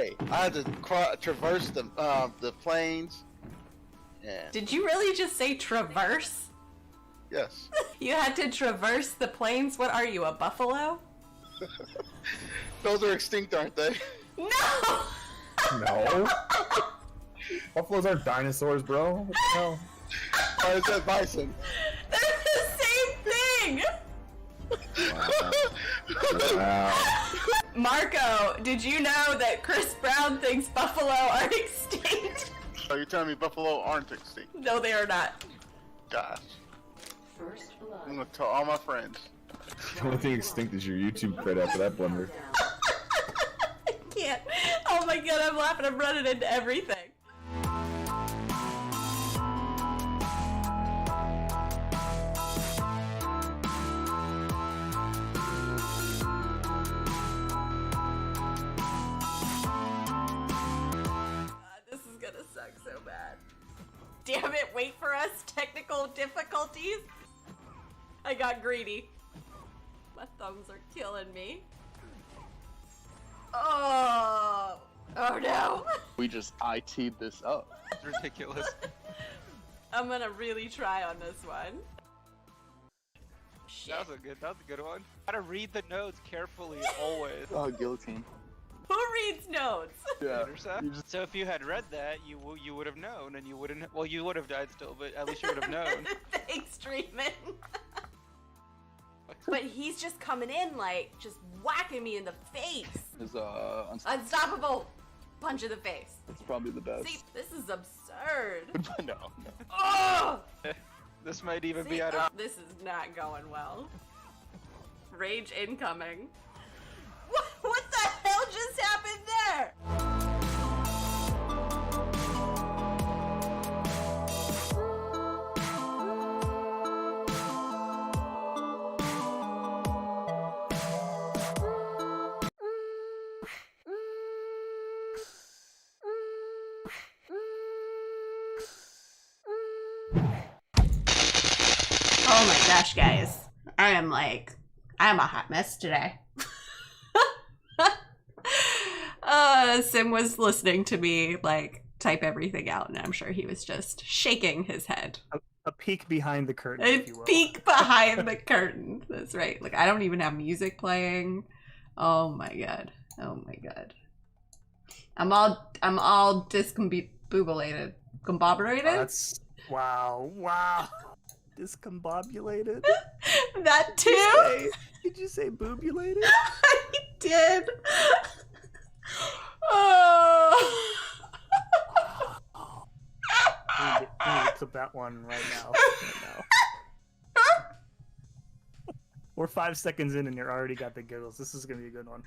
day. I had to traverse the plains. Yeah. Did you really just say traverse? Yes. You had to traverse the plains? What are you, a buffalo? Those are extinct, aren't they? No! No. Buffaloes aren't dinosaurs, bro. What the hell? I said bison. They're the same thing! Wow. Marco, did you know that Chris Brown thinks buffalo are extinct? Are you telling me buffalo aren't extinct? No, they are not. Gosh. First blood. I'm gonna tell all my friends. The only thing extinct is your YouTube credit after that blunder. I can't. Oh my god, I'm laughing. I'm running into everything. This is gonna suck so bad. Damn it, wait for us. Technical difficulties. I got greedy. My thumbs are killing me. Oh no. We just IT'd this up. It's ridiculous. I'm gonna really try on this one. Shit. That was a good one. Gotta read the notes carefully always. Oh, guillotine. Who reads notes? Yeah. So if you had read that, you would have known, and you wouldn't. Well, you would have died still, but at least you would have known. Thanks, Treatment. But he's just coming in like, just whacking me in the face. Is Unstoppable punch in the face. It's probably the best. See, this is absurd. no. Oh! This might even See, be out of. this is not going well. Rage incoming. What the hell just happened there? Oh my gosh, guys. I'm a hot mess today. Sim was listening to me, like, type everything out, and I'm sure he was just shaking his head. A peek behind the curtain, A if you will. peek behind the curtain. That's right. Like, I don't even have music playing. Oh my god. Oh my god. I'm all discombobulated. Combobulated? That's wow. Discombobulated? That too? Did you say boobulated? I did. Oh. I need to clip that one right now. We're 5 seconds in and you're already got the giggles. This is gonna be a good one.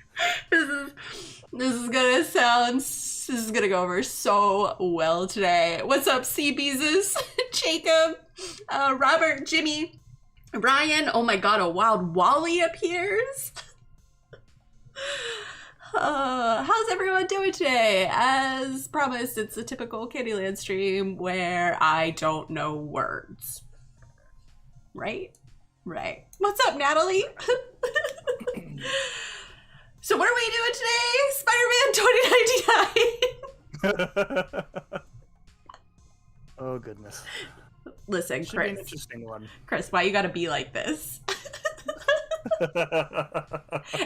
This is gonna go over so well today. What's up, Seabeezes? Jacob, Robert, Jimmy, Ryan. Oh my god, a wild Wally appears. How's everyone doing today? As promised, it's a typical CandyLand stream where I don't know words. Right? Right. What's up, Natalie? So what are we doing today? Spider-Man 2099. Oh goodness. Listen, Should be an Chris. interesting one. Chris, why you gotta be like this?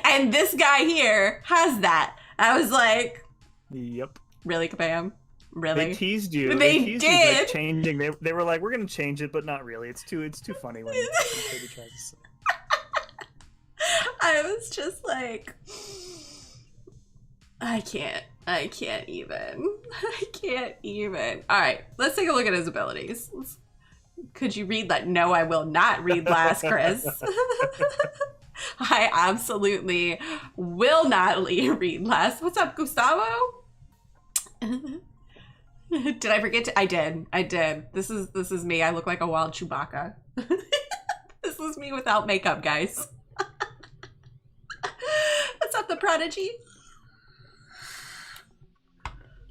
And this guy here has that. I was like, Yep. really, Kabam? Really? They teased you. They teased you, did. like, changing. They were like, we're gonna change it, but not really. It's too funny when Katie tries to. I was just like, I can't even. I can't even. All right, let's take a look at his abilities. Could you read that? No, I will not read last, Chris. I absolutely will not read last. What's up, Gustavo? Did I forget to? I did. This is me. I look like a wild Chewbacca. This is me without makeup, guys. What's up, the Prodigy?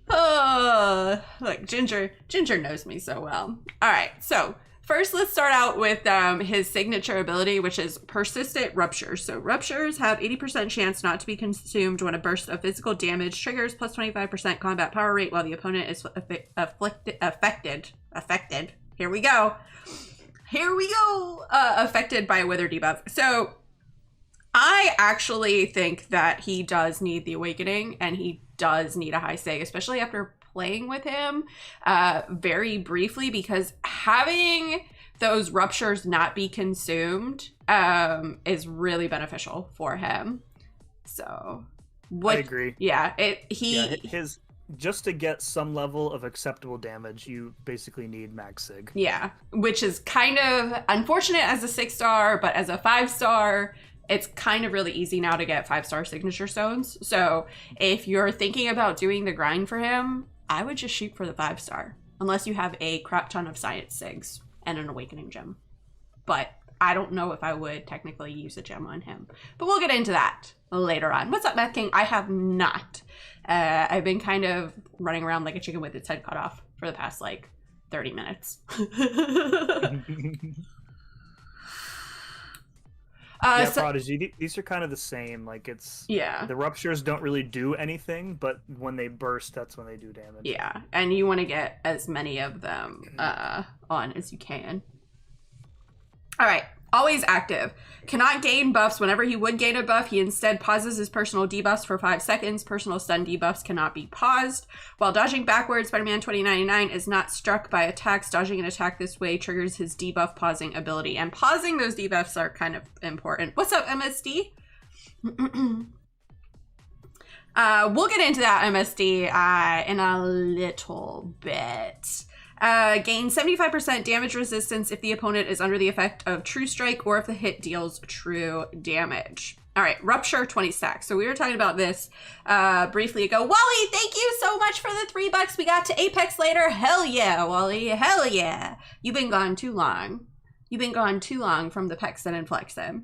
Oh, look, Ginger knows me so well. All right, so First, let's start out with his signature ability, which is Persistent Ruptures. So ruptures have 80% chance not to be consumed when a burst of physical damage triggers, plus 25% combat power rate while the opponent is affected. Here we go. Affected by a Wither debuff. So I actually think that he does need the Awakening, and he does need a high sig, especially after playing with him very briefly, because having those ruptures not be consumed is really beneficial for him. So what? I agree. Yeah, his just to get some level of acceptable damage, you basically need max sig. Yeah, which is kind of unfortunate as a 6-star, but as a 5-star, it's kind of really easy now to get 5-star signature stones. So if you're thinking about doing the grind for him, I would just shoot for the 5-star, unless you have a crap ton of science sigs and an awakening gem. But I don't know if I would technically use a gem on him, but we'll get into that later on. What's up, Meth King? I have not. I've been kind of running around like a chicken with its head cut off for the past like 30 minutes. Prodigy, these are kind of the same. Like, the ruptures don't really do anything, but when they burst, that's when they do damage. Yeah, and you want to get as many of them on as you can. All right, always active. Cannot gain buffs. Whenever he would gain a buff, he instead pauses his personal debuffs for 5 seconds. Personal stun debuffs cannot be paused. While dodging backwards, Spider-Man 2099 is not struck by attacks. Dodging an attack this way triggers his debuff pausing ability. And pausing those debuffs are kind of important. What's up, MSD? We'll get into that MSD in a little bit. Gain 75% damage resistance if the opponent is under the effect of True Strike or if the hit deals true damage. All right, Rupture 20 stacks. So we were talking about this briefly ago. Wally, thank you so much for the $3 we got to Apex later. Hell yeah, Wally, hell yeah. You've been gone too long. You've been gone too long from the Pexin and Flexin.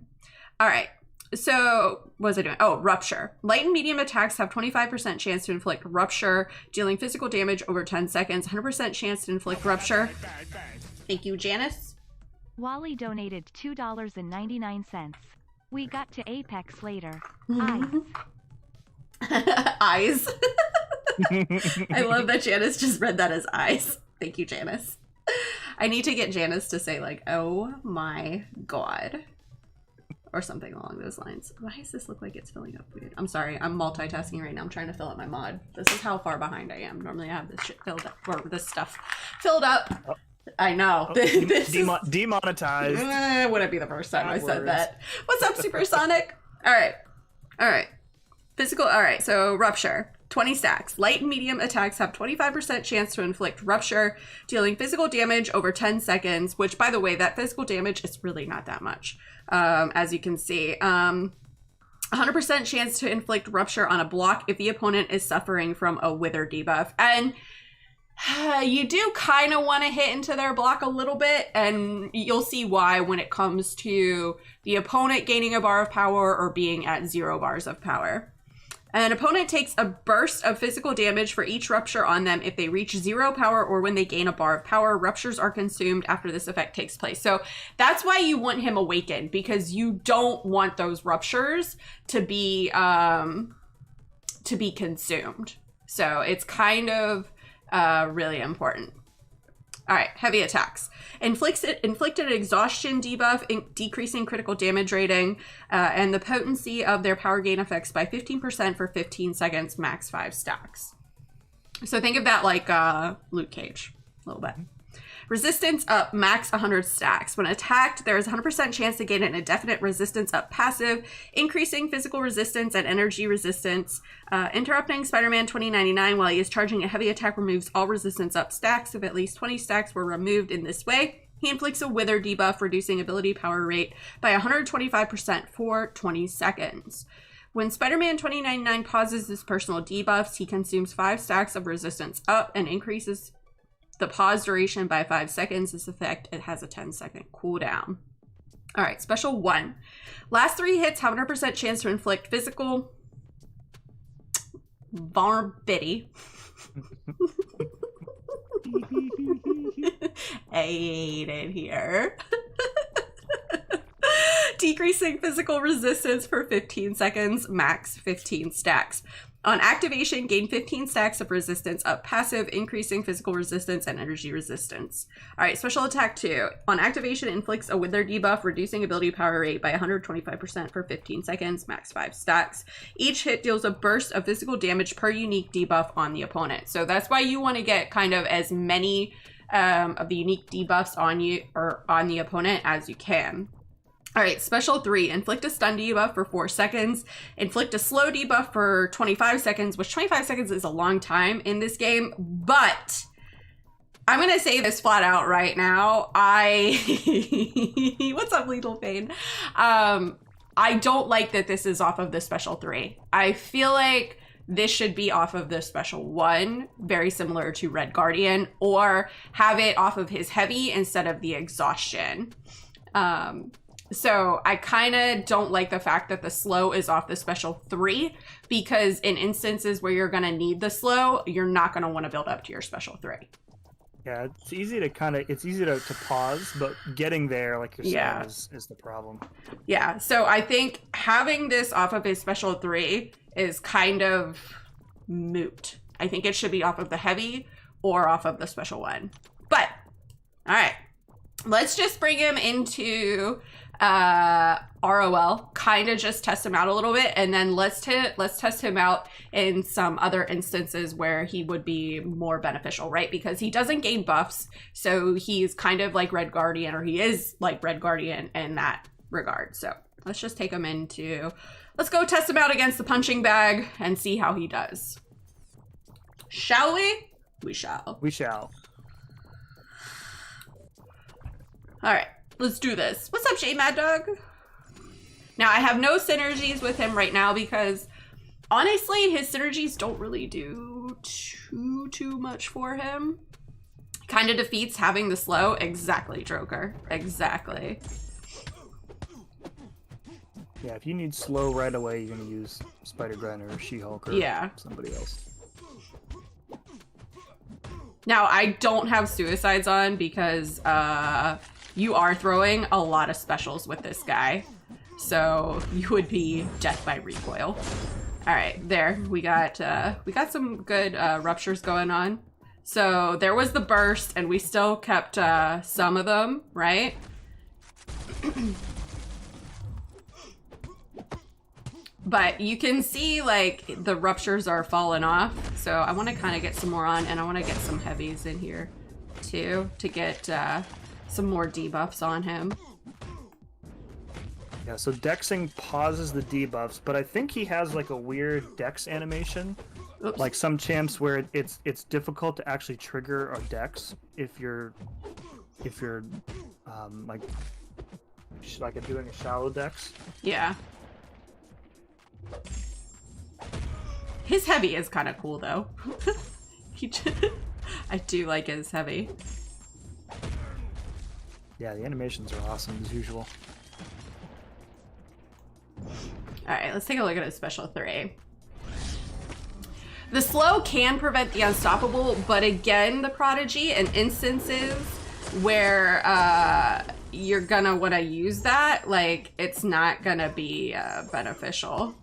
All right. So, what was I doing? Oh, Rupture. Light and medium attacks have 25% chance to inflict Rupture, dealing physical damage over 10 seconds. 100% chance to inflict Rupture. Thank you, Janice. Wally donated $2.99. We got to Apex later. Eyes. I love that Janice just read that as eyes. Thank you, Janice. I need to get Janice to say, like, oh my god. Or something along those lines. Why does this look like it's filling up weird? I'm sorry, I'm multitasking right now. I'm trying to fill up my mod. This is how far behind I am. Normally I have this shit filled up, or this stuff filled up. Oh. I know. Oh, demonetized. Wouldn't be the first time I said that. What's up, Supersonic? All right. Physical, all right, so Rupture. 20 stacks. Light and medium attacks have 25% chance to inflict Rupture, dealing physical damage over 10 seconds, which, by the way, that physical damage is really not that much, as you can see. 100% chance to inflict Rupture on a block if the opponent is suffering from a Wither debuff. And you do kind of want to hit into their block a little bit, and you'll see why when it comes to the opponent gaining a bar of power or being at 0 bars of power. An opponent takes a burst of physical damage for each Rupture on them if they reach 0 power or when they gain a bar of power. Ruptures are consumed after this effect takes place. So that's why you want him awakened, because you don't want those Ruptures to be consumed. So it's kind of really important. All right, heavy attacks. Inflicted exhaustion debuff, decreasing critical damage rating, and the potency of their power gain effects by 15% for 15 seconds, max 5 stacks. So think of that like Luke Cage, a little bit. Resistance up, max 100 stacks. When attacked, there is 100% chance to gain an indefinite resistance up passive, increasing physical resistance and energy resistance. Interrupting Spider-Man 2099 while he is charging a heavy attack removes all resistance up stacks. If at least 20 stacks were removed in this way, he inflicts a Wither debuff, reducing ability power rate by 125% for 20 seconds. When Spider-Man 2099 pauses his personal debuffs, he consumes 5 stacks of resistance up and increases the pause duration by 5 seconds. This effect, it has a 10-second cooldown. All right, special 1. Last 3 hits have 100% chance to inflict physical vulnerability. hate it here. Decreasing physical resistance for 15 seconds, max 15 stacks. On activation, gain 15 stacks of resistance up passive, increasing physical resistance and energy resistance. All right, special attack 2. On activation, inflicts a wither debuff, reducing ability power rate by 125% for 15 seconds, max 5 stacks. Each hit deals a burst of physical damage per unique debuff on the opponent. So that's why you want to get kind of as many of the unique debuffs on you or on the opponent as you can. All right, special 3, inflict a stun debuff for 4 seconds, inflict a slow debuff for 25 seconds, which 25 seconds is a long time in this game, but I'm gonna say this flat out right now. What's up, Lethal Fane? I don't like that this is off of the special 3. I feel like this should be off of the special 1, very similar to Red Guardian, or have it off of his heavy instead of the exhaustion. So I kind of don't like the fact that the slow is off the special 3, because in instances where you're going to need the slow, you're not going to want to build up to your special 3. Yeah, it's easy to pause, but getting there, like you're saying, is the problem. Yeah, so I think having this off of his special 3 is kind of moot. I think it should be off of the heavy or off of the special 1. But, all right, let's just bring him into ROL, kind of just test him out a little bit, and then let's test him out in some other instances where he would be more beneficial, right? Because he doesn't gain buffs, so he's kind of like Red Guardian, or he is like Red Guardian in that regard. So let's just take him let's go test him out against the punching bag and see how he does. Shall we? We shall. We shall. All right. Let's do this. What's up, Shay Mad Dog? Now, I have no synergies with him right now because, honestly, his synergies don't really do too much for him. Kind of defeats having the slow. Exactly, Joker. Exactly. Yeah, if you need slow right away, you're going to use Spider-Gwen or She-Hulk or somebody else. Now, I don't have suicides on because, you are throwing a lot of specials with this guy, so you would be death by recoil. All right, there we got some good ruptures going on. So there was the burst, and we still kept some of them, right? But you can see like the ruptures are falling off. So I want to kind of get some more on, and I want to get some heavies in here too to get some more debuffs on him. Yeah, so Dexing pauses the debuffs, but I think he has like a weird Dex animation. Oops. Like some champs where it's difficult to actually trigger a Dex if you're like doing a shallow Dex. Yeah. His heavy is kind of cool though. I do like his heavy. Yeah, the animations are awesome as usual. Alright, let's take a look at his special 3. The slow can prevent the unstoppable, but again, the Prodigy, in instances where you're gonna want to use that, like, it's not gonna be beneficial.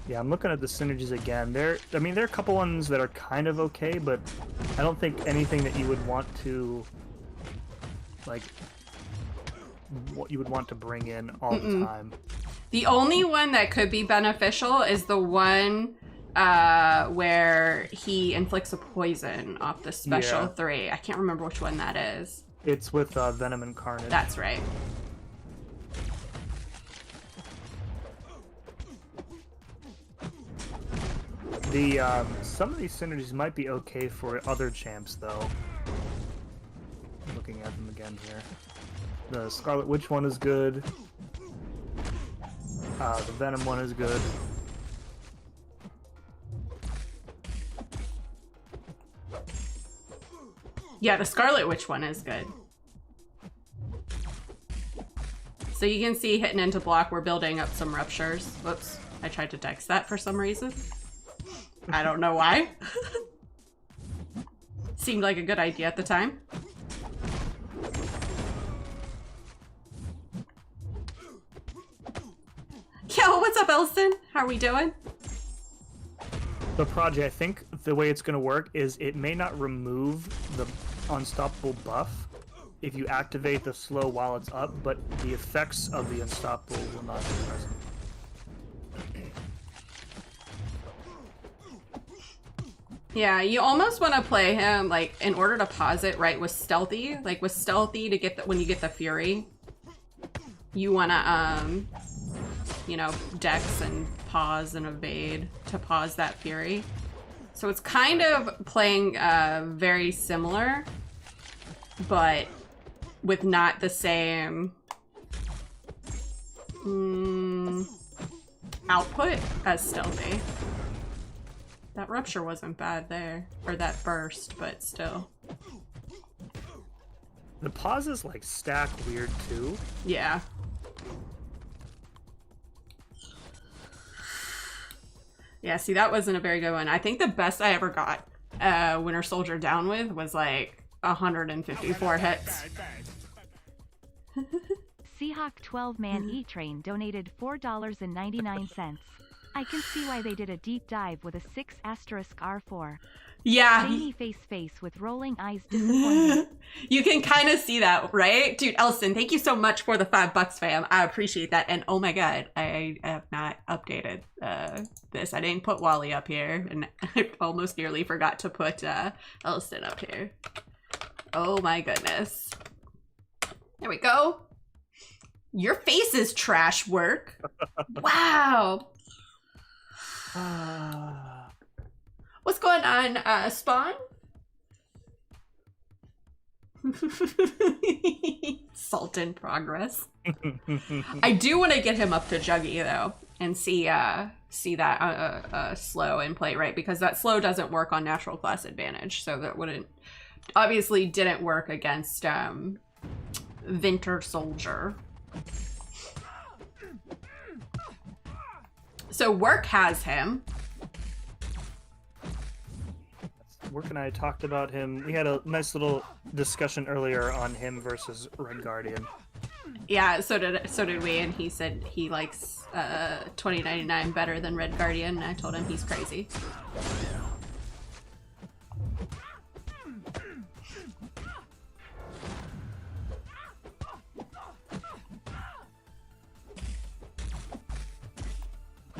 Yeah, I'm looking at the synergies again. There are a couple ones that are kind of okay, but I don't think anything that you would want to, like, what you would want to bring in all the time. The only one that could be beneficial is the one where he inflicts a poison off the special 3. I can't remember which one that is. It's with Venom and Carnage. That's right. Some of these synergies might be okay for other champs, though. Looking at them again here. The Scarlet Witch one is good. The Venom one is good. Yeah, the Scarlet Witch one is good. So you can see hitting into block, we're building up some ruptures. Whoops, I tried to dex that for some reason. I don't know why. Seemed like a good idea at the time. Yo, what's up, Elston? How are we doing? The project, I think the way it's going to work is it may not remove the unstoppable buff if you activate the slow while it's up, but the effects of the unstoppable will not be present. Yeah, you almost want to play him, like, in order to pause it, right, with stealthy. Like, with stealthy to get the, when you get the fury, you want to, you know, dex and pause and evade to pause that fury. So it's kind of playing very similar, but with not the same output as stealthy. That rupture wasn't bad there, or that burst, but still. The pauses like stack weird too. Yeah. Yeah, see, that wasn't a very good one. I think the best I ever got Winter Soldier down with was like 154 hits. Seahawk 12-man E-Train donated $4.99. I can see why they did a deep dive with a 6*R4. Yeah. Jamie face with rolling eyes disappointed. You can kind of see that, right? Dude, Elston, thank you so much for the $5, fam. I appreciate that. And oh my god, I have not updated this. I didn't put Wally up here, and I almost nearly forgot to put Elston up here. Oh my goodness. There we go. Your face is trash work. Wow. What's going on, Spawn? Salt in progress. I do want to get him up to Juggy though, and see that slow and play right, because that slow doesn't work on natural class advantage, so that wouldn't obviously didn't work against Winter Soldier. So Work has him. Work and I talked about him. We had a nice little discussion earlier on him versus Red Guardian. Yeah, so did we, and he said he likes 2099 better than Red Guardian, and I told him he's crazy.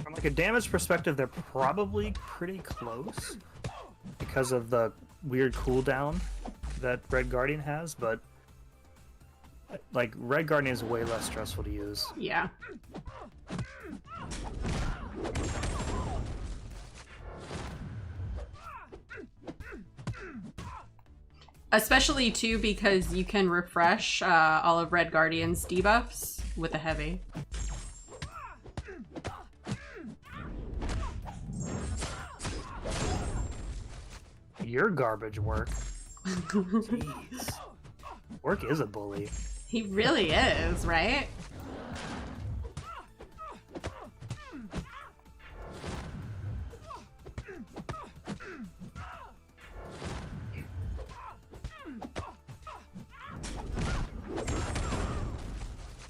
From like a damage perspective, they're probably pretty close because of the weird cooldown that Red Guardian has, but like Red Guardian is way less stressful to use. Yeah. Especially too because you can refresh all of Red Guardian's debuffs with a heavy. Your garbage, Work. Jeez. Work is a bully. He really is, right?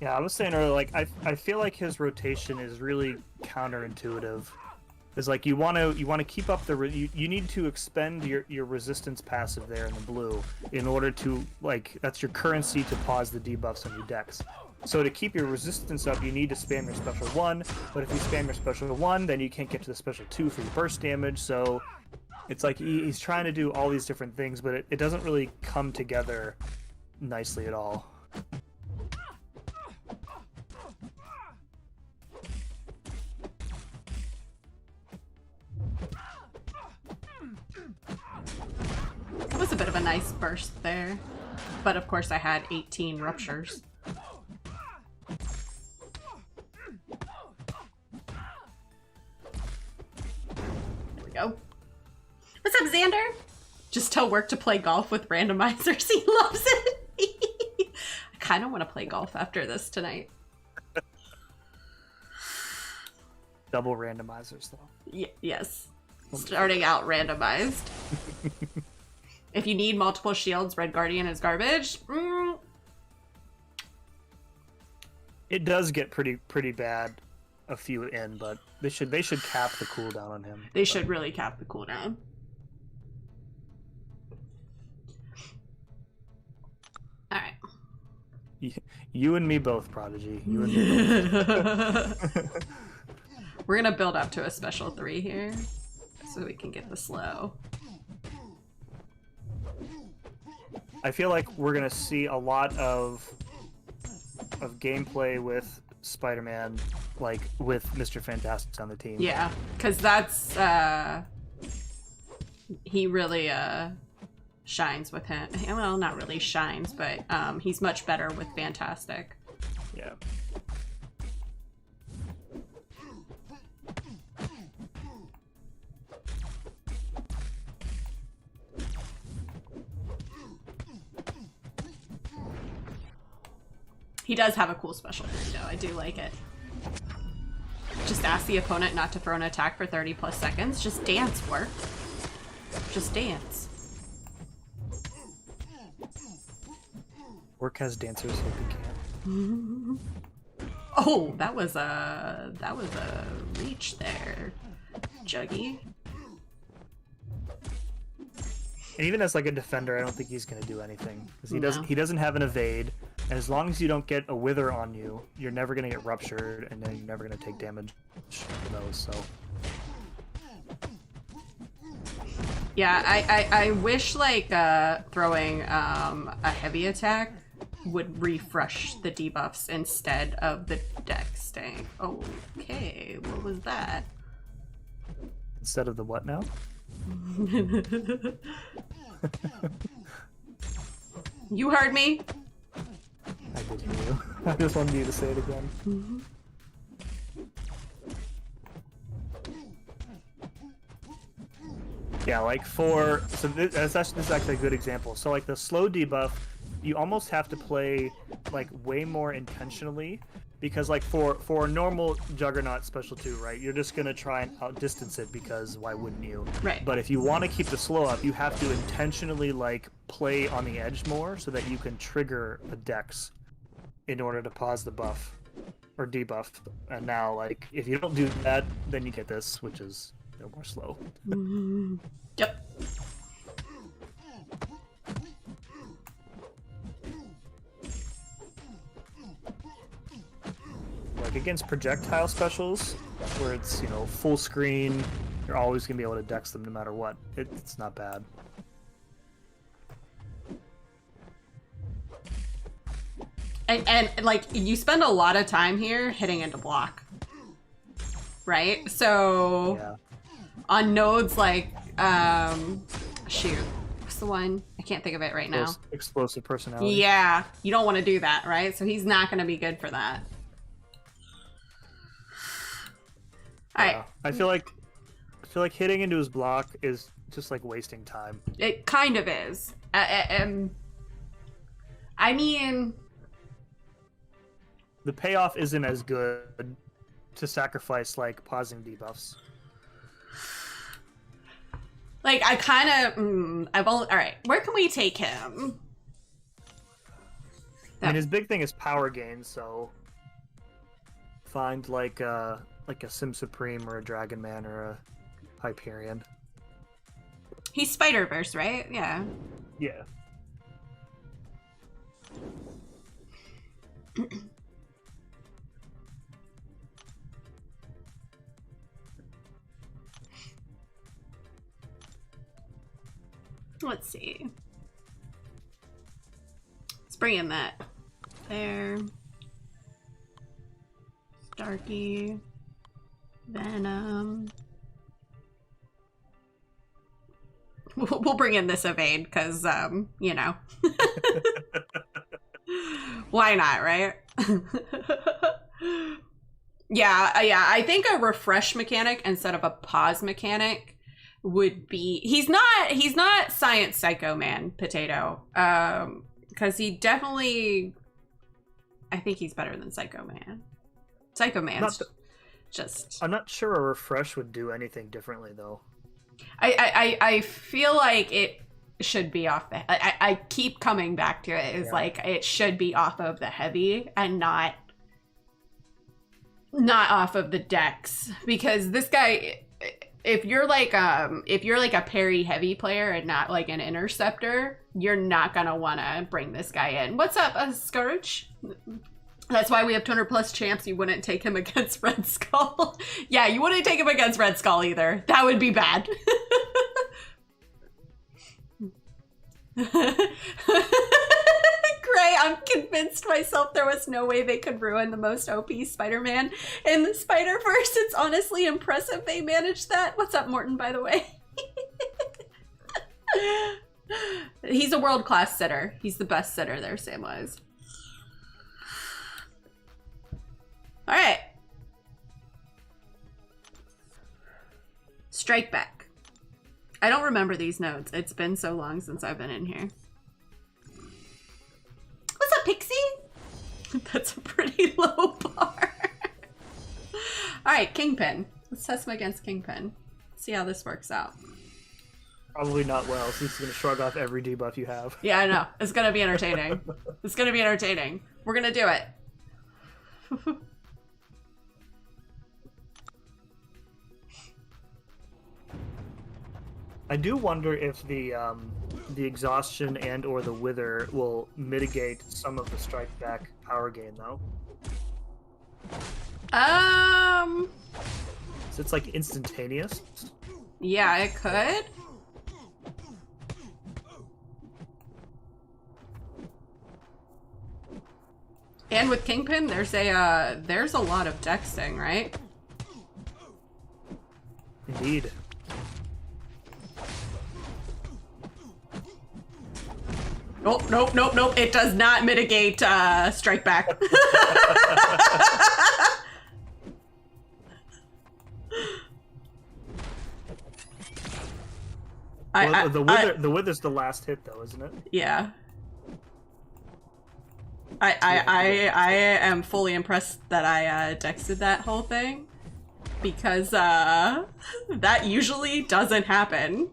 Yeah, I was saying earlier, like I feel like his rotation is really counterintuitive. It's like you want to keep up the you need to expend your resistance passive there in the blue in order to, like, that's your currency to pause the debuffs on your decks. So to keep your resistance up, you need to spam your special 1, but if you spam your special 1, then you can't get to the special 2 for your burst damage. So it's like he's trying to do all these different things, but it doesn't really come together nicely at all. That was a bit of a nice burst there. But of course I had 18 ruptures. There we go. What's up, Xander? Just tell Work to play golf with randomizers. He loves it. I kind of want to play golf after this tonight. double randomizers though. Yes. Starting out randomized. If you need multiple shields, Red Guardian is garbage. It does get pretty bad a few in, but they should cap the cooldown on him. They should really cap the cooldown. Alright. You and me both, Prodigy. You and me both. We're gonna build up to a special 3 here, so we can get the slow. I feel like we're gonna see a lot of gameplay with Spider-Man, like with Mr. Fantastic on the team. Yeah, because that's he really shines with him. Well, not really shines, but he's much better with Fantastic. Yeah. He does have a cool special move, though. I do like it. Just ask the opponent not to throw an attack for 30 plus seconds. Just dance, work. Just dance. Work has dancers like we can't. Oh, that was a reach there, Juggy. And even as like a defender, I don't think he's gonna do anything because No. he doesn't have an evade, and as long as you don't get a wither on you, you're never gonna get ruptured, and then you're never gonna take damage from those. So Yeah, I wish like throwing a heavy attack would refresh the debuffs instead of the dex staying. Okay, what was that? instead of the what now? You heard me. I did hear you. I just wanted you to say it again. Yeah, like this is actually a good example. So like the slow debuff, you almost have to play like way more intentionally, because like for a normal Juggernaut special 2, right, you're just gonna try and outdistance it because why wouldn't you? Right. But if you want to keep the slow up, you have to intentionally like play on the edge more so that you can trigger a dex in order to pause the buff or debuff. And now like if you don't do that, then you get this, which is no more slow. Yep. Like against projectile specials, where it's, you know, full screen, you're always gonna be able to dex them no matter what. It's not bad. And like you spend a lot of time here hitting into block, right? So Yeah. on nodes like shoot, what's the one? I can't think of it right now. Explosive personality. Yeah, you don't want to do that, right? So he's not going to be good for that. All right. Yeah. I feel like hitting into his block is just like wasting time. It kind of is. I mean, The payoff isn't as good to sacrifice like pausing debuffs. like I kind of, all right. Where can we take him? I mean, his big thing is power gain, so find like a Sim Supreme or a Dragon Man or a Hyperion. He's Spider-Verse, right? Yeah. Yeah. Let's see. Let's bring in that. There. Starkey. Venom. We'll bring in this evade because, you know. Why not, right? Yeah, I think a refresh mechanic instead of a pause mechanic would be he's not Science Psycho Man Potato, because he definitely, I think he's better than Psycho Man. Just I'm not sure a refresh would do anything differently though. I feel like it should be off the I keep coming back to it. It's Yeah. like it should be off of the heavy and not off of the dex, because this guy, if you're like a parry heavy player and not like an interceptor, you're not gonna want to bring this guy in. What's up, Scourge? That's why we have 200 plus champs. You wouldn't take him against Red Skull. Yeah, you wouldn't take him against Red Skull either. That would be bad. Gray, I'm convinced myself there was no way they could ruin the most OP Spider-Man in the Spider-Verse. It's honestly impressive they managed that. What's up, Morton, by the way? He's a world-class sitter. He's the best sitter there, Samwise. All right. Strike back. I don't remember these notes. It's been so long since I've been in here. What's up, Pixie? That's a pretty low bar. All right, Kingpin. Let's test him against Kingpin. See how this works out. Probably not well, so he's gonna shrug off every debuff you have. Yeah, I know. It's gonna be entertaining. It's gonna be entertaining. We're gonna do it. I do wonder if the exhaustion and or the wither will mitigate some of the strike back power gain though. So it's like instantaneous. Yeah, it could. And with Kingpin, there's a lot of dexing, right? Indeed. Nope, nope, nope, nope. It does not mitigate strike back. The wither's the last hit though, isn't it? Yeah. I am fully impressed that I dexted that whole thing, because that usually doesn't happen.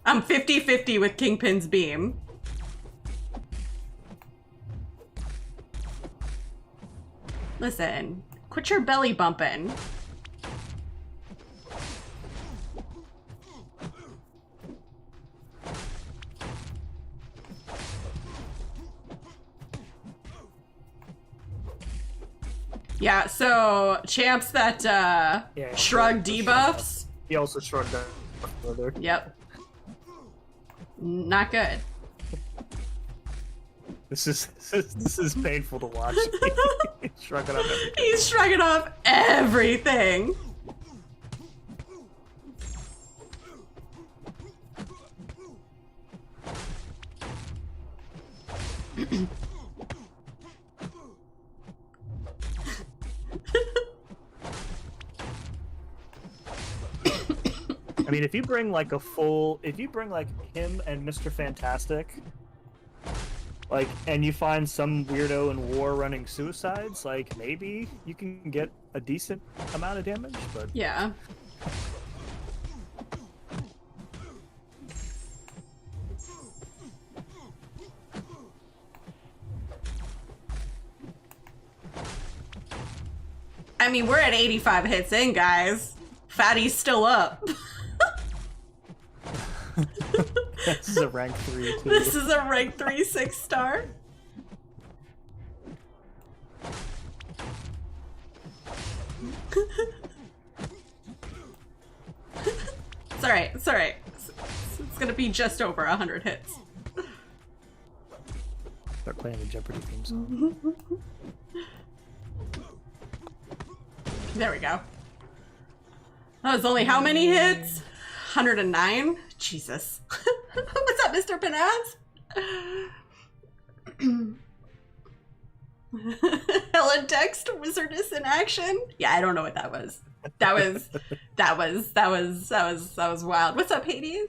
I'm 50-50 with Kingpin's beam. Listen, quit your belly bumping. Yeah, so champs that shrug debuffs. He also shrugged that wither. Yep. Not good. This is painful to watch. He's shrugging off everything. He's shrugging off everything. I mean, if you bring like him and Mr. Fantastic, like, and you find some weirdo in war running suicides, like, maybe you can get a decent amount of damage, but... Yeah. I mean, we're at 85 hits in, guys. Fatty's still up. This is a rank 3, too. This is a rank 3 6-star. It's alright, it's alright. It's gonna be just over 100 hits. Start playing the Jeopardy theme song. There we go. That was only how many hits? 109? Jesus. What's up, Mr. Panaz? Helen text wizardess in action? Yeah, I don't know what that was. That was wild. What's up, Hades?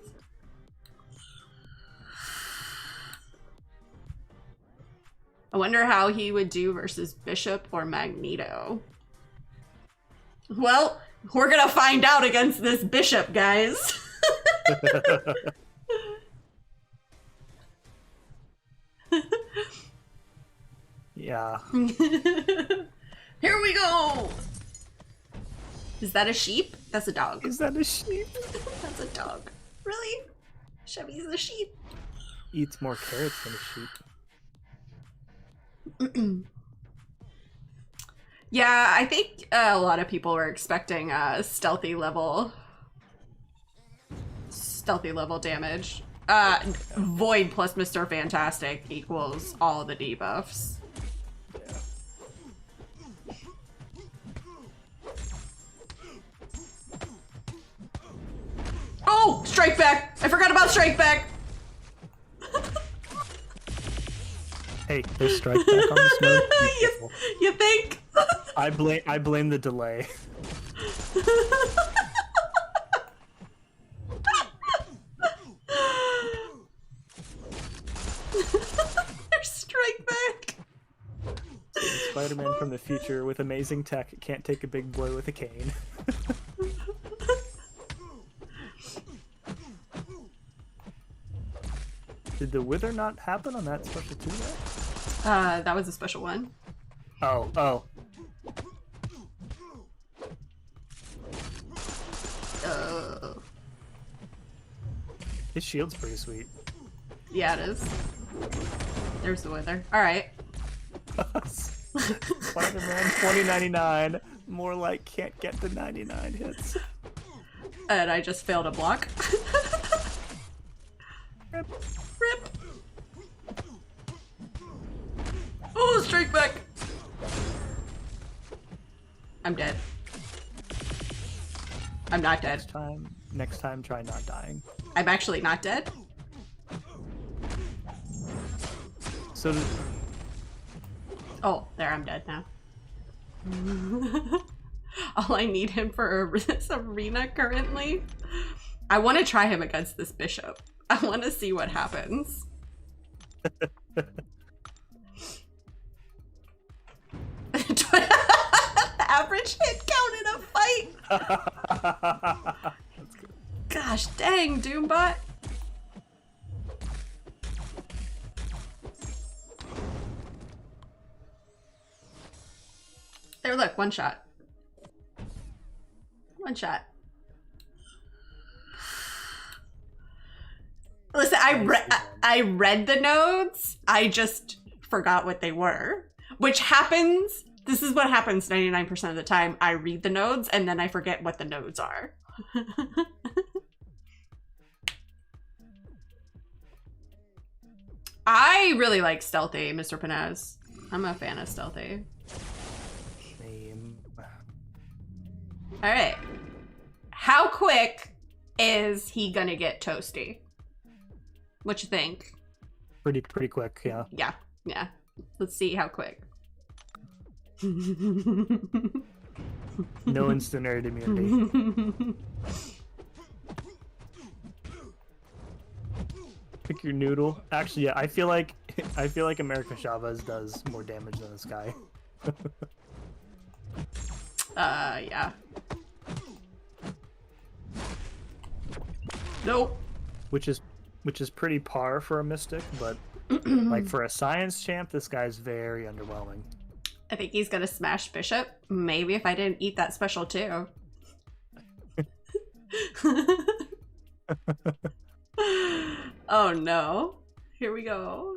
I wonder how he would do versus Bishop or Magneto. Well, we're gonna find out against this bishop, guys. Yeah. Here we go! Is that a sheep? That's a dog. Is that a sheep? That's a dog. Really? Chevy's a sheep. Eats more carrots than a sheep. Yeah, I think a lot of people were expecting stealthy level damage. Void plus Mr. Fantastic equals all the debuffs. Oh, strike back! I forgot about strike back. Hey, there's strike back on this node. You think? I blame the delay. There's strike back. Spider-Man from the future with amazing tech can't take a big boy with a cane. Did the wither not happen on that special too? That was a special one. Oh. His shield's pretty sweet. Yeah, it is. There's the wither. Alright. Spider-Man 2099. More like can't get to 99 hits. And I just failed a block. Rip. Rip. Oh, strike back. I'm dead. I'm not dead. Next time try not dying. I'm actually not dead. So Oh, there, I'm dead now. All I need him for this arena currently. I want to try him against this bishop. I want to see what happens. Average hit count in a fight. Gosh dang, Doombot. There, look, one shot. One shot. Listen, I read the nodes. I just forgot what they were, which happens. This is what happens 99% of the time. I read the nodes and then I forget what the nodes are. I really like stealthy, Mr. Panez. I'm a fan of stealthy. Same. All right. How quick is he gonna get toasty? What you think? Pretty quick, yeah. Yeah. Let's see how quick. No instant nerd immunity. Pick your noodle. Actually, yeah, I feel like America Chavez does more damage than this guy. Yeah. Nope. Which is pretty par for a mystic, but like for a science champ, this guy's very underwhelming. I think he's gonna smash Bishop. Maybe if I didn't eat that special too. Oh no. Here we go.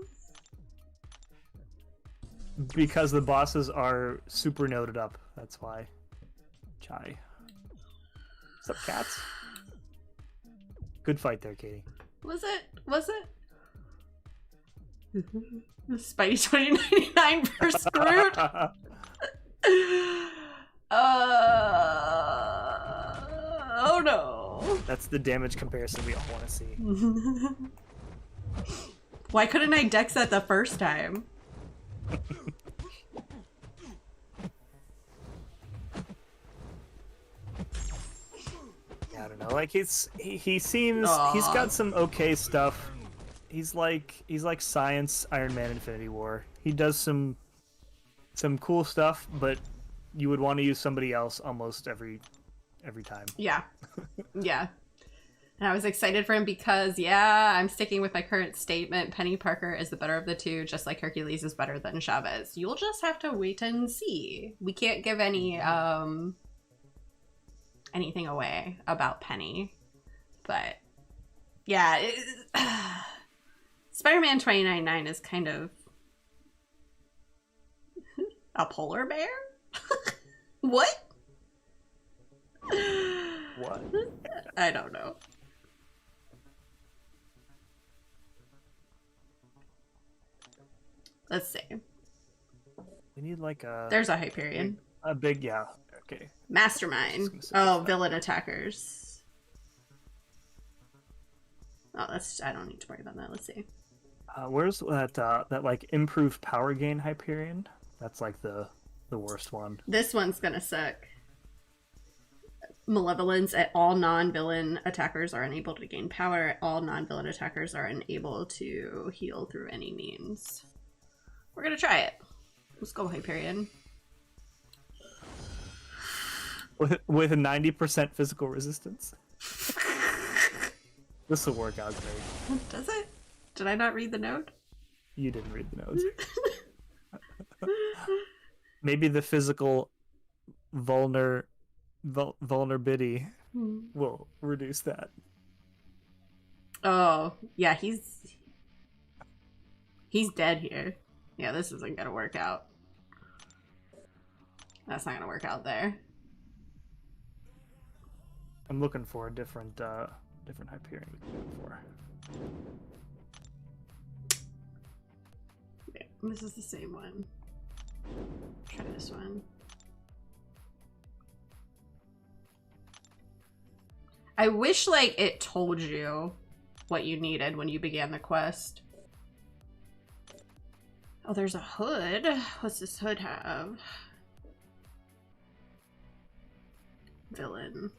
Because the bosses are super noted up. That's why. Chai. What's up, cats? Good fight there, Katie. Was it? Spidey 2099 for Screwed? Oh no. That's the damage comparison we all want to see. Why couldn't I dex that the first time? I don't know. Like he seems he's got some okay stuff. He's like Science Iron Man Infinity War. He does some cool stuff, but you would want to use somebody else almost every time. Yeah. Yeah. And I was excited for him because, yeah, I'm sticking with my current statement. Penny Parker is the better of the two, just like Hercules is better than Chavez. You'll just have to wait and see. We can't give any anything away about Penny. But yeah, Spider-Man 2099 is kind of a polar bear? What? What? I don't know. Let's see. We need like a There's a Hyperion. big, yeah. Okay. Mastermind. Oh, villain attackers. Oh, that's. I don't need to worry about that. Let's see. Where's that like improved power gain Hyperion? That's like the worst one. This one's gonna suck. Malevolence at all non-villain attackers are unable to gain power. All non-villain attackers are unable to heal through any means. We're gonna try it. Let's go, Hyperion. With a 90% physical resistance. This will work out great. Does it? Did I not read the note? You didn't read the notes. Maybe the physical vulnerability will reduce that. Oh, yeah, he's dead here. Yeah, this isn't gonna work out. That's not gonna work out there. I'm looking for a different Hyperion we can go for. Okay, this is the same one. Try this one. I wish, like, it told you what you needed when you began the quest. Oh, there's a hood. What's this hood have? Villain.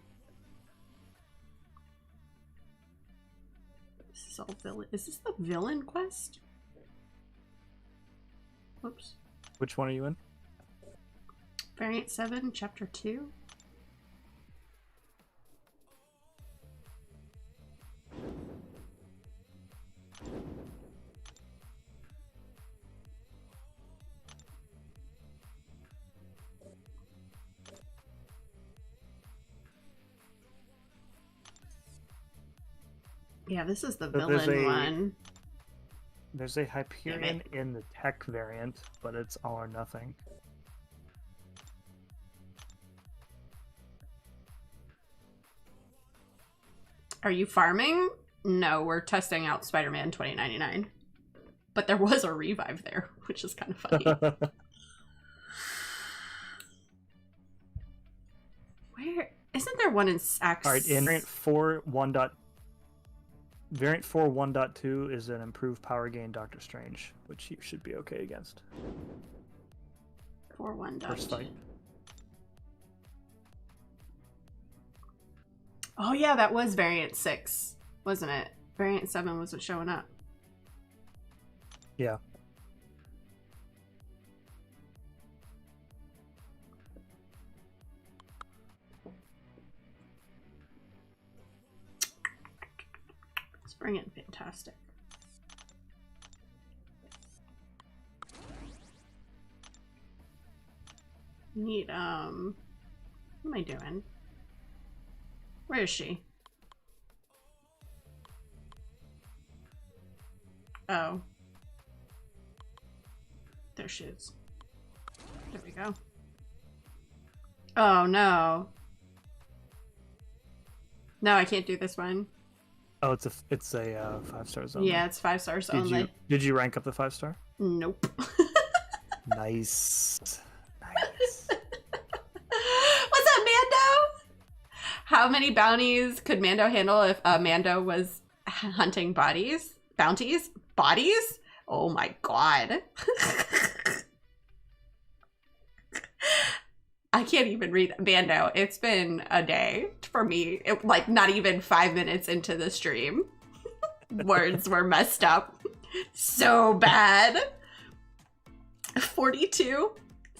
This is all villain. Is this the villain quest? Whoops. Which one are you in? Variant 7, Chapter 2. Yeah, this is the villain one. There's a Hyperion in the tech variant, but it's all or nothing. Are you farming? No, we're testing out Spider-Man 2099. But there was a revive there, which is kind of funny. Where? Isn't there one in X? Alright, in Variant 4 1.2 is an improved power gain Doctor Strange, which you should be okay against. 4.1.2. First fight. Oh yeah, that was Variant 6, wasn't it? Variant 7 wasn't showing up. Yeah. Let's bring in Fantastic. Need, what am I doing? Where is she? Oh. There she is. There we go. Oh no. No, I can't do this one. Oh, it's a 5 stars only. Yeah, it's 5 stars only. Did you rank up the 5 star? Nope. Nice. What's up, Mando? How many bounties could Mando handle if Mando was hunting bodies? Bounties? Bodies? Oh my god. I can't even read Mando. It's been a day for me. Like, not even 5 minutes into the stream. Words were messed up so bad. 42,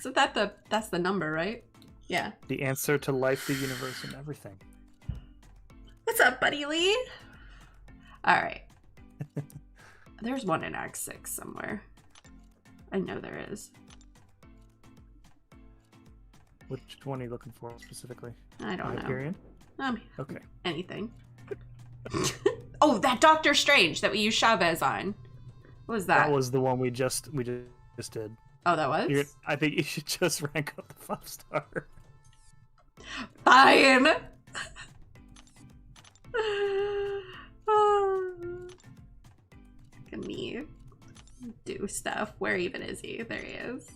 So that's the number, right? Yeah. The answer to life, the universe, and everything. What's up, Buddy Lee? All right. There's one in Act 6 somewhere. I know there is. Which one are you looking for specifically? I don't know. Hyperion? Okay. Anything. Oh, that Doctor Strange that we used Chavez on. What was that? That was the one we just did. Oh, that was? I think you should just rank up the 5-star. Fine! Look at me do stuff. Where even is he? There he is.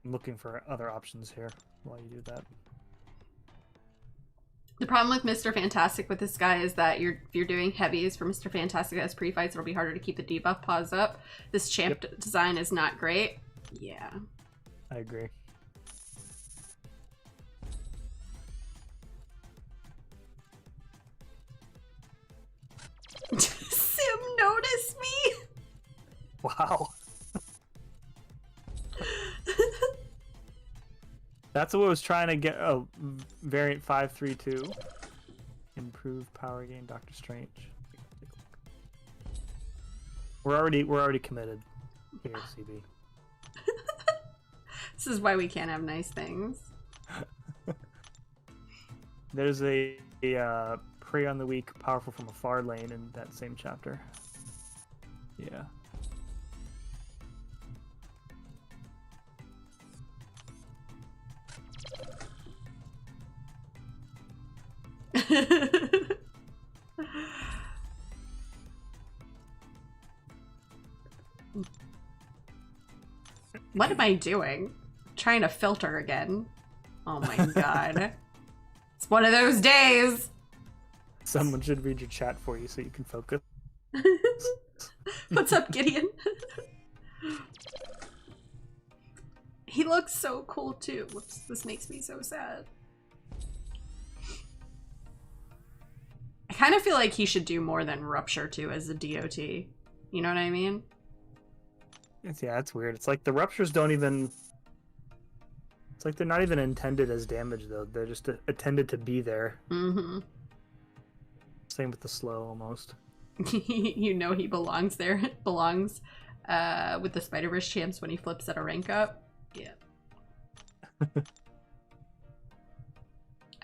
I'm looking for other options here while you do that. The problem with Mr. Fantastic with this guy is that if you're doing heavies for Mr. Fantastic as pre-fights, it'll be harder to keep the debuff pause up. This champ design is not great. Yeah. I agree. Sim noticed me? Wow. That's what I was trying to get. Oh, variant 532. Improve power gain, Doctor Strange. We're already committed here, CB. This is why we can't have nice things. There's a prey on the weak, powerful from afar lane in that same chapter. Yeah. What am I doing? Trying to filter again. Oh my god. It's one of those days. Someone should read your chat for you so you can focus. What's up, Gideon? He looks so cool too. Whoops, this makes me so sad. I kind of feel like he should do more than Rupture too as a DOT. You know what I mean? Yeah, it's weird. It's like the ruptures don't even... It's like they're not even intended as damage, though. They're just intended to be there. Mm-hmm. Same with the slow, almost. You know he belongs there. Belongs with the Spider-Verse champs when he flips at a rank up. Yeah.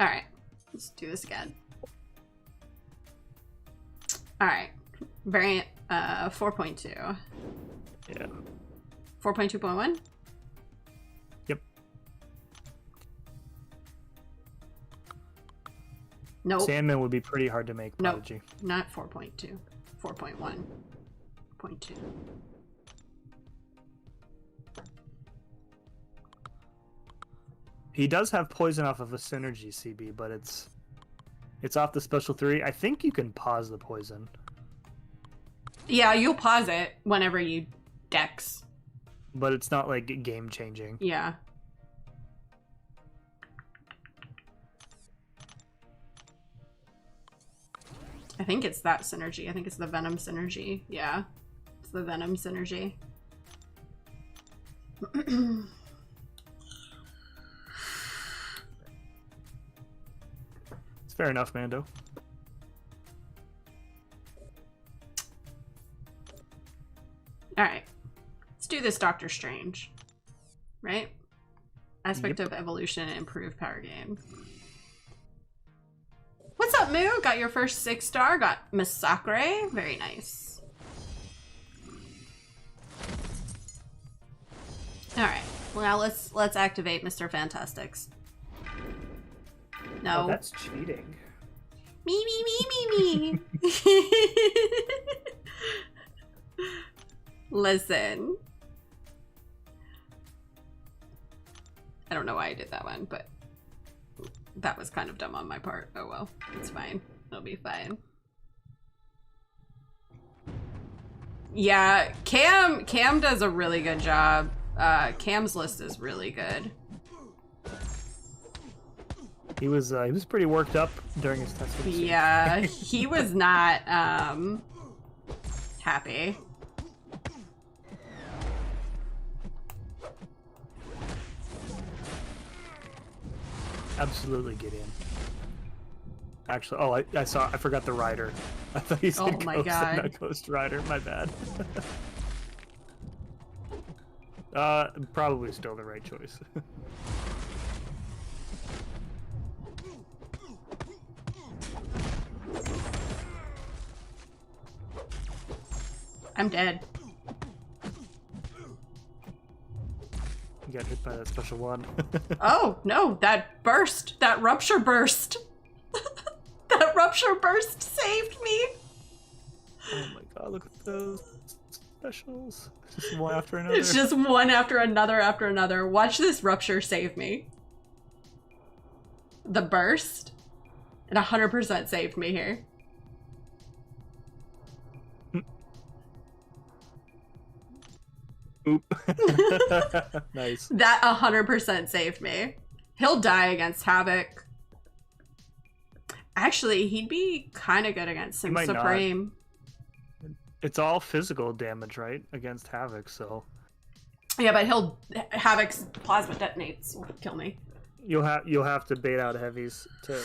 Alright. Let's do this again. Alright. Variant 4.2. Yeah. 4.2.1? Yep. Nope. Sandman would be pretty hard to make, Nope. Prodigy. Not 4.2. 4.1.2. He does have poison off of a synergy, CB, but it's off the special 3. I think you can pause the poison. Yeah, you'll pause it whenever you dex. But it's not like game changing. Yeah. I think it's that synergy. I think it's the Venom synergy. Yeah. It's the Venom synergy. It's fair enough, Mando. Alright. Let's do this Doctor Strange. Right? Aspect of evolution and improved power gain. What's up, Moo? Got your first 6-star. Got Masacre. Very nice. Alright. Well, now let's activate Mr. Fantastics. No. Oh, that's cheating. Me, me, me, me, me. Listen. I don't know why I did that one, but that was kind of dumb on my part. Oh well, it's fine. It'll be fine. Yeah, Cam does a really good job. Cam's list is really good. He was pretty worked up during his testing. Yeah, he was not happy. Absolutely get in. Actually, oh, I forgot the rider. I thought you said Oh my Ghost and God. not Ghost Rider. My bad. Probably still the right choice. I'm dead. You got hit by that special one. Oh, no, that burst. That rupture burst. That rupture burst saved me. Oh my god, look at those specials. Just one after another. It's just one after another after another. Watch this rupture save me. The burst. It 100% saved me here. Oop. Nice. That 100% saved me. He'll die against Havoc. Actually, he'd be kind of good against Sim might not. Supreme. It's all physical damage, right? Against Havoc, so Yeah, but Havoc's plasma detonates will kill me. you'll have to bait out heavies to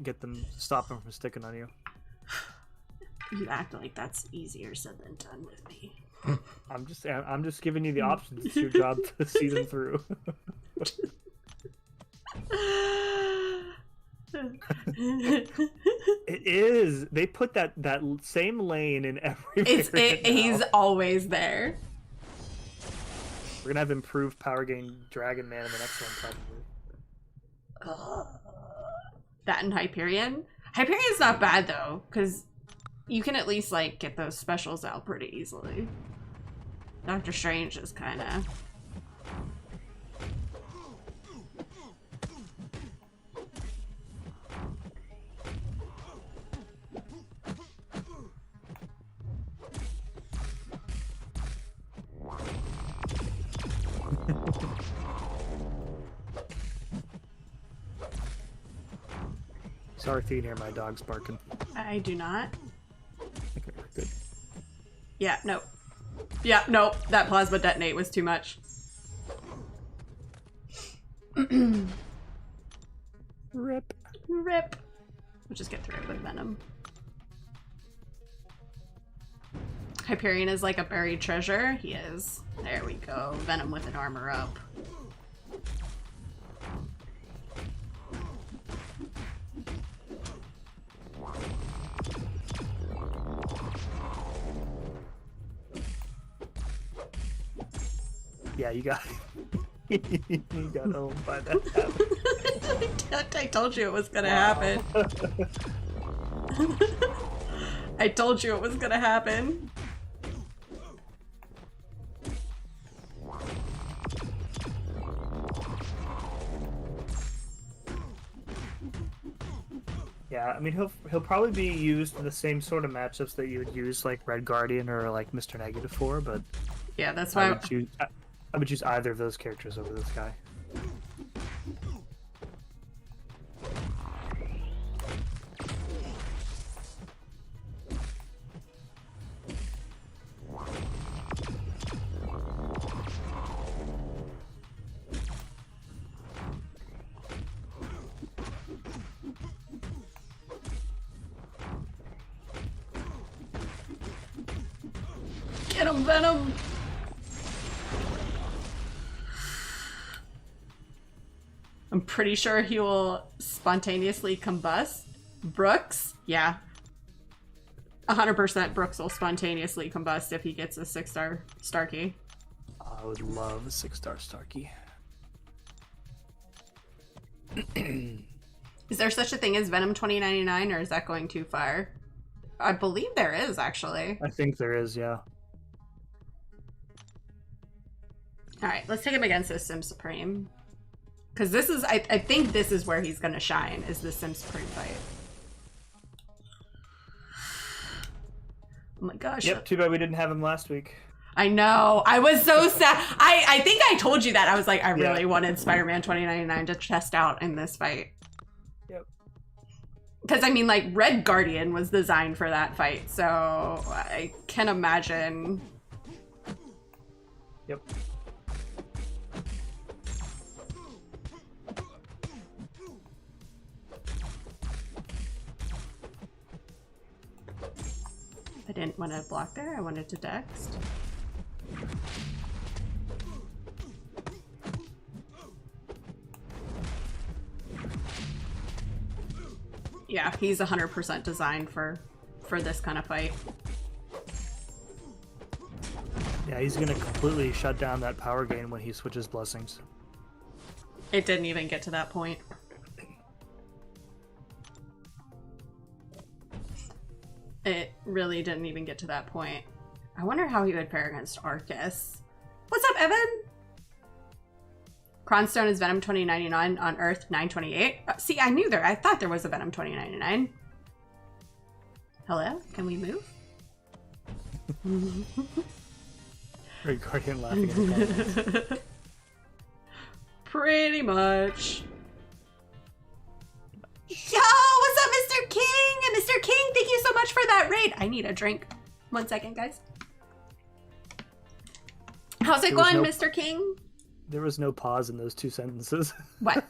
get them stop them from sticking on you. You act like that's easier said than done with me. I'm just giving you the options. It's your job to see them through. It is. They put that same lane in every. He's always there. We're gonna have improved power gain Dragon Man in the next one, probably. That and Hyperion. Hyperion's not bad though, because you can at least like get those specials out pretty easily. Doctor Strange is kind of. Sorry if you can hear my dogs barking. I do not. Okay, good. Yeah, no. Yeah, no. That plasma detonate was too much. Rip. Rip. We'll just get through it with Venom. Hyperion is like a buried treasure. He is. There we go. Venom with an armor up. Yeah, you got you got owned by that. I told you it was gonna happen. I told you it was gonna happen. Yeah, I mean he'll probably be used in the same sort of matchups that you would use like Red Guardian or like Mr. Negative for, but Yeah, that's I why. would choose either of those characters over this guy. Get him, Venom! I'm pretty sure he will spontaneously combust. Brooks? Yeah. 100% Brooks will spontaneously combust if he gets a 6-star Starkey. I would love a 6-star Starkey. Is there such a thing as Venom 2099, or is that going too far? I believe there is, actually. I think there is, yeah. Alright, let's take him against this Sim Supreme. Because this is, I think this is where he's going to shine, is the Sim Supreme fight. Oh my gosh. Yep, too bad we didn't have him last week. I know. I was so sad. I think I told you that. I was like, I really wanted Spider-Man 2099 to test out in this fight. Yep. Because, I mean, like, Red Guardian was designed for that fight, so I can imagine. Yep. I didn't want to block there, I wanted to dext. Yeah, he's 100% designed for this kind of fight. Yeah, he's gonna completely shut down that power gain when he switches blessings. It didn't even get to that point. It really didn't even get to that point. I wonder how he would fare against Arcus. What's up, Evan? Cronstone is Venom 2099 on Earth 928. See, I knew there. I thought there was a Venom 2099. Hello? Can we move? Red Guardian laughing at the comments. Pretty much. Yo, what's up, Mr. King? Mr. King, thank you so much for that raid. I need a drink. 1 second, guys. How's it going, Mr. King? There was no pause in those two sentences. What?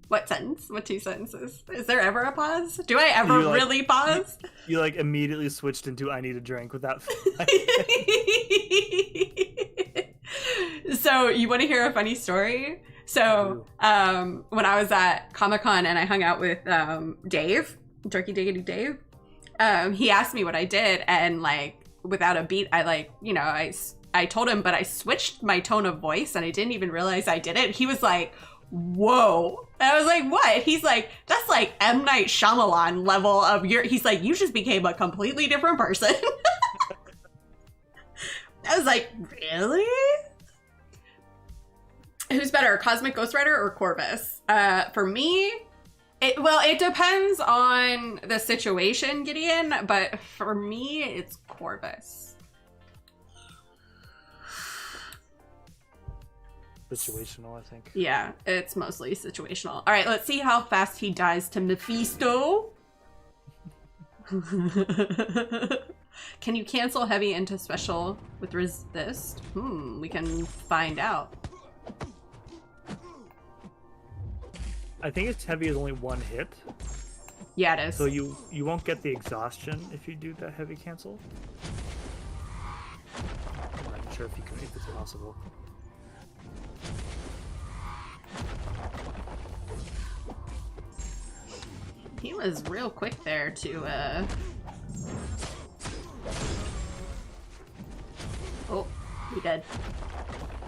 What sentence? What 2 sentences? Is there ever a pause? Do I ever really pause? You like immediately switched into I need a drink without. So you want to hear a funny story? So when I was at Comic-Con and I hung out with Dave, Turkey Diggity Dave, he asked me what I did, and like without a beat, I like, you know, I told him, but I switched my tone of voice and I didn't even realize I did it. He was like, whoa. And I was like, what? He's like, that's like M. Night Shyamalan level of he's like, you just became a completely different person. I was like, really? Who's better, Cosmic Ghost Rider or Corvus? For me, it depends on the situation, Gideon, but for me, it's Corvus. Situational, I think. Yeah, it's mostly situational. All right, let's see how fast he dies to Mephisto. Can you cancel heavy into special with resist? We can find out. I think its heavy is only 1 hit. Yeah, it is. So you won't get the exhaustion if you do that heavy cancel. I'm not sure if it's possible. He was real quick there to Oh, we dead.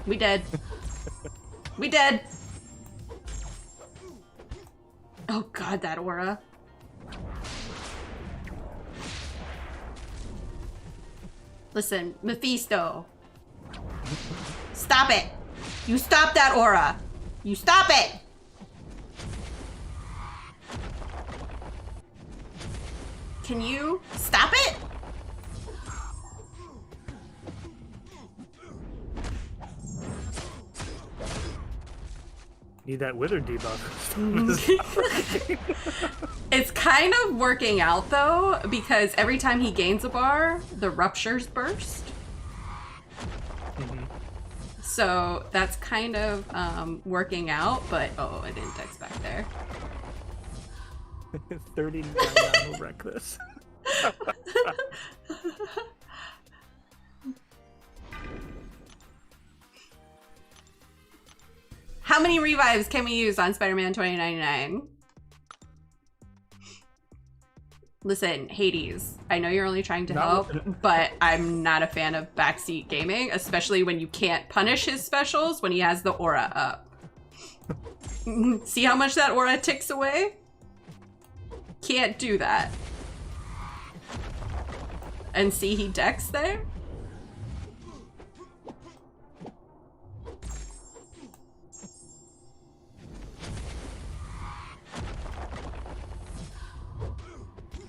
We dead. We dead. Oh god, that aura. Listen, Mephisto. Stop it. You stop that aura. You stop it. Can you stop it? Need that wither debuff. It's kind of working out though, because every time he gains a bar, the ruptures burst. So that's kind of working out, but oh, I didn't text back there. 39 will wreck this. How many revives can we use on Spider-Man 2099? Listen, Hades, I know you're only trying to help, but I'm not a fan of backseat gaming, especially when you can't punish his specials when he has the aura up. See how much that aura ticks away? Can't do that. And see, he decks there?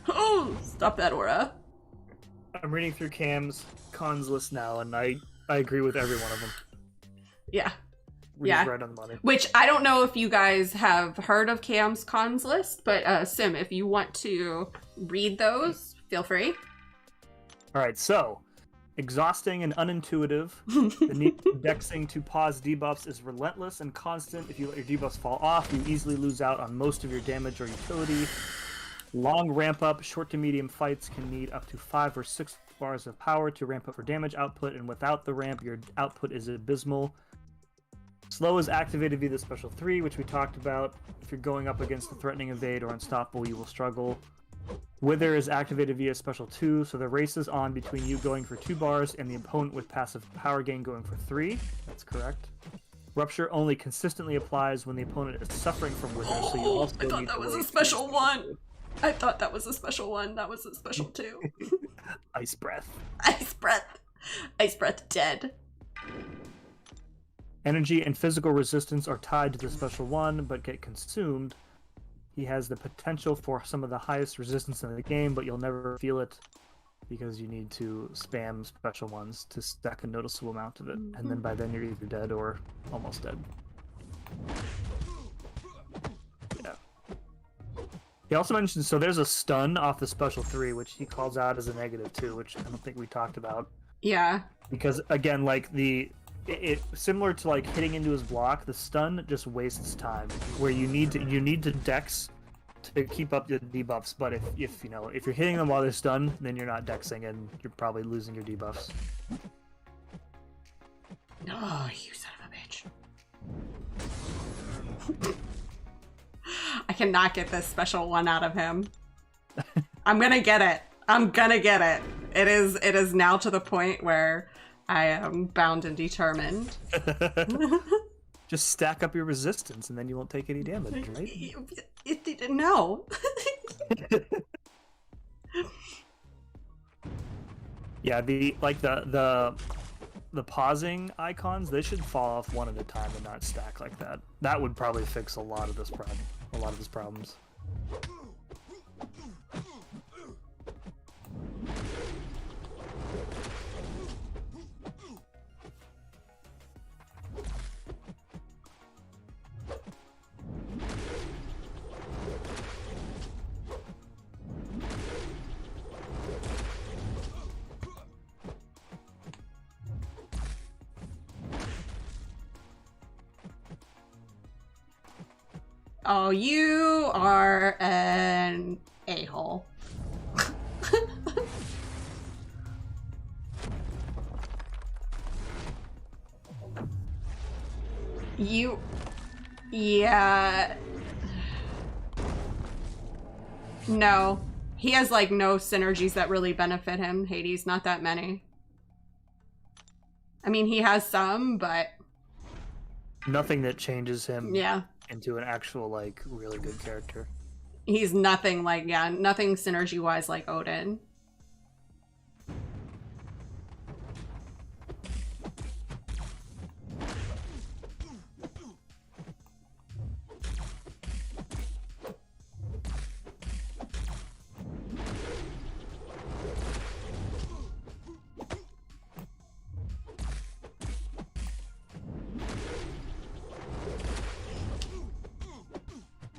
Oh, stop that aura. I'm reading through Cam's cons list now, and I agree with every one of them. Yeah. Yeah. right on the money. Which I don't know if you guys have heard of Cam's cons list, but Sim, if you want to read those, feel free. All right, so exhausting and unintuitive. The need for dexing to pause debuffs is relentless and constant. If you let your debuffs fall off, you easily lose out on most of your damage or utility. Long ramp up, short to medium fights can need up to 5 or 6 bars of power to ramp up for damage output, and without the ramp, your output is abysmal. Slow is activated via the special 3, which we talked about. If you're going up against the threatening evade or unstoppable, you will struggle. Wither is activated via special 2, so the race is on between you going for 2 bars and the opponent with passive power gain going for 3. That's correct. Rupture only consistently applies when the opponent is suffering from Wither, so you also I thought need that to was a wait special for- one. I thought that was a special one. That was a special 2. Ice breath. Ice breath. Ice breath dead. Energy and physical resistance are tied to the special 1, but get consumed. He has the potential for some of the highest resistance in the game, but you'll never feel it because you need to spam special 1s to stack a noticeable amount of it. And then by then you're either dead or almost dead. Yeah. He also mentioned, so there's a stun off the special 3, which he calls out as a negative 2, which I don't think we talked about. Yeah. Because again, like it similar to like hitting into his block, the stun just wastes time. Where you need to dex to keep up the debuffs, but if you know if you're hitting them while they're stunned, then you're not dexing and you're probably losing your debuffs. Oh, you son of a bitch. I cannot get this special 1 out of him. I'm gonna get it. I'm gonna get it. It is now to the point where I am bound and determined. Just stack up your resistance and then you won't take any damage, right? No. Yeah, the pausing icons, they should fall off one at a time and not stack like that. That would probably fix a lot of this problem. A lot of his problems. Oh, you are an a-hole. Yeah. No. He has, like, no synergies that really benefit him, Hades. Not that many. I mean, he has some, but... Nothing that changes him yeah. into an actual, like, really good character. He's nothing like, yeah, nothing synergy-wise like Odin.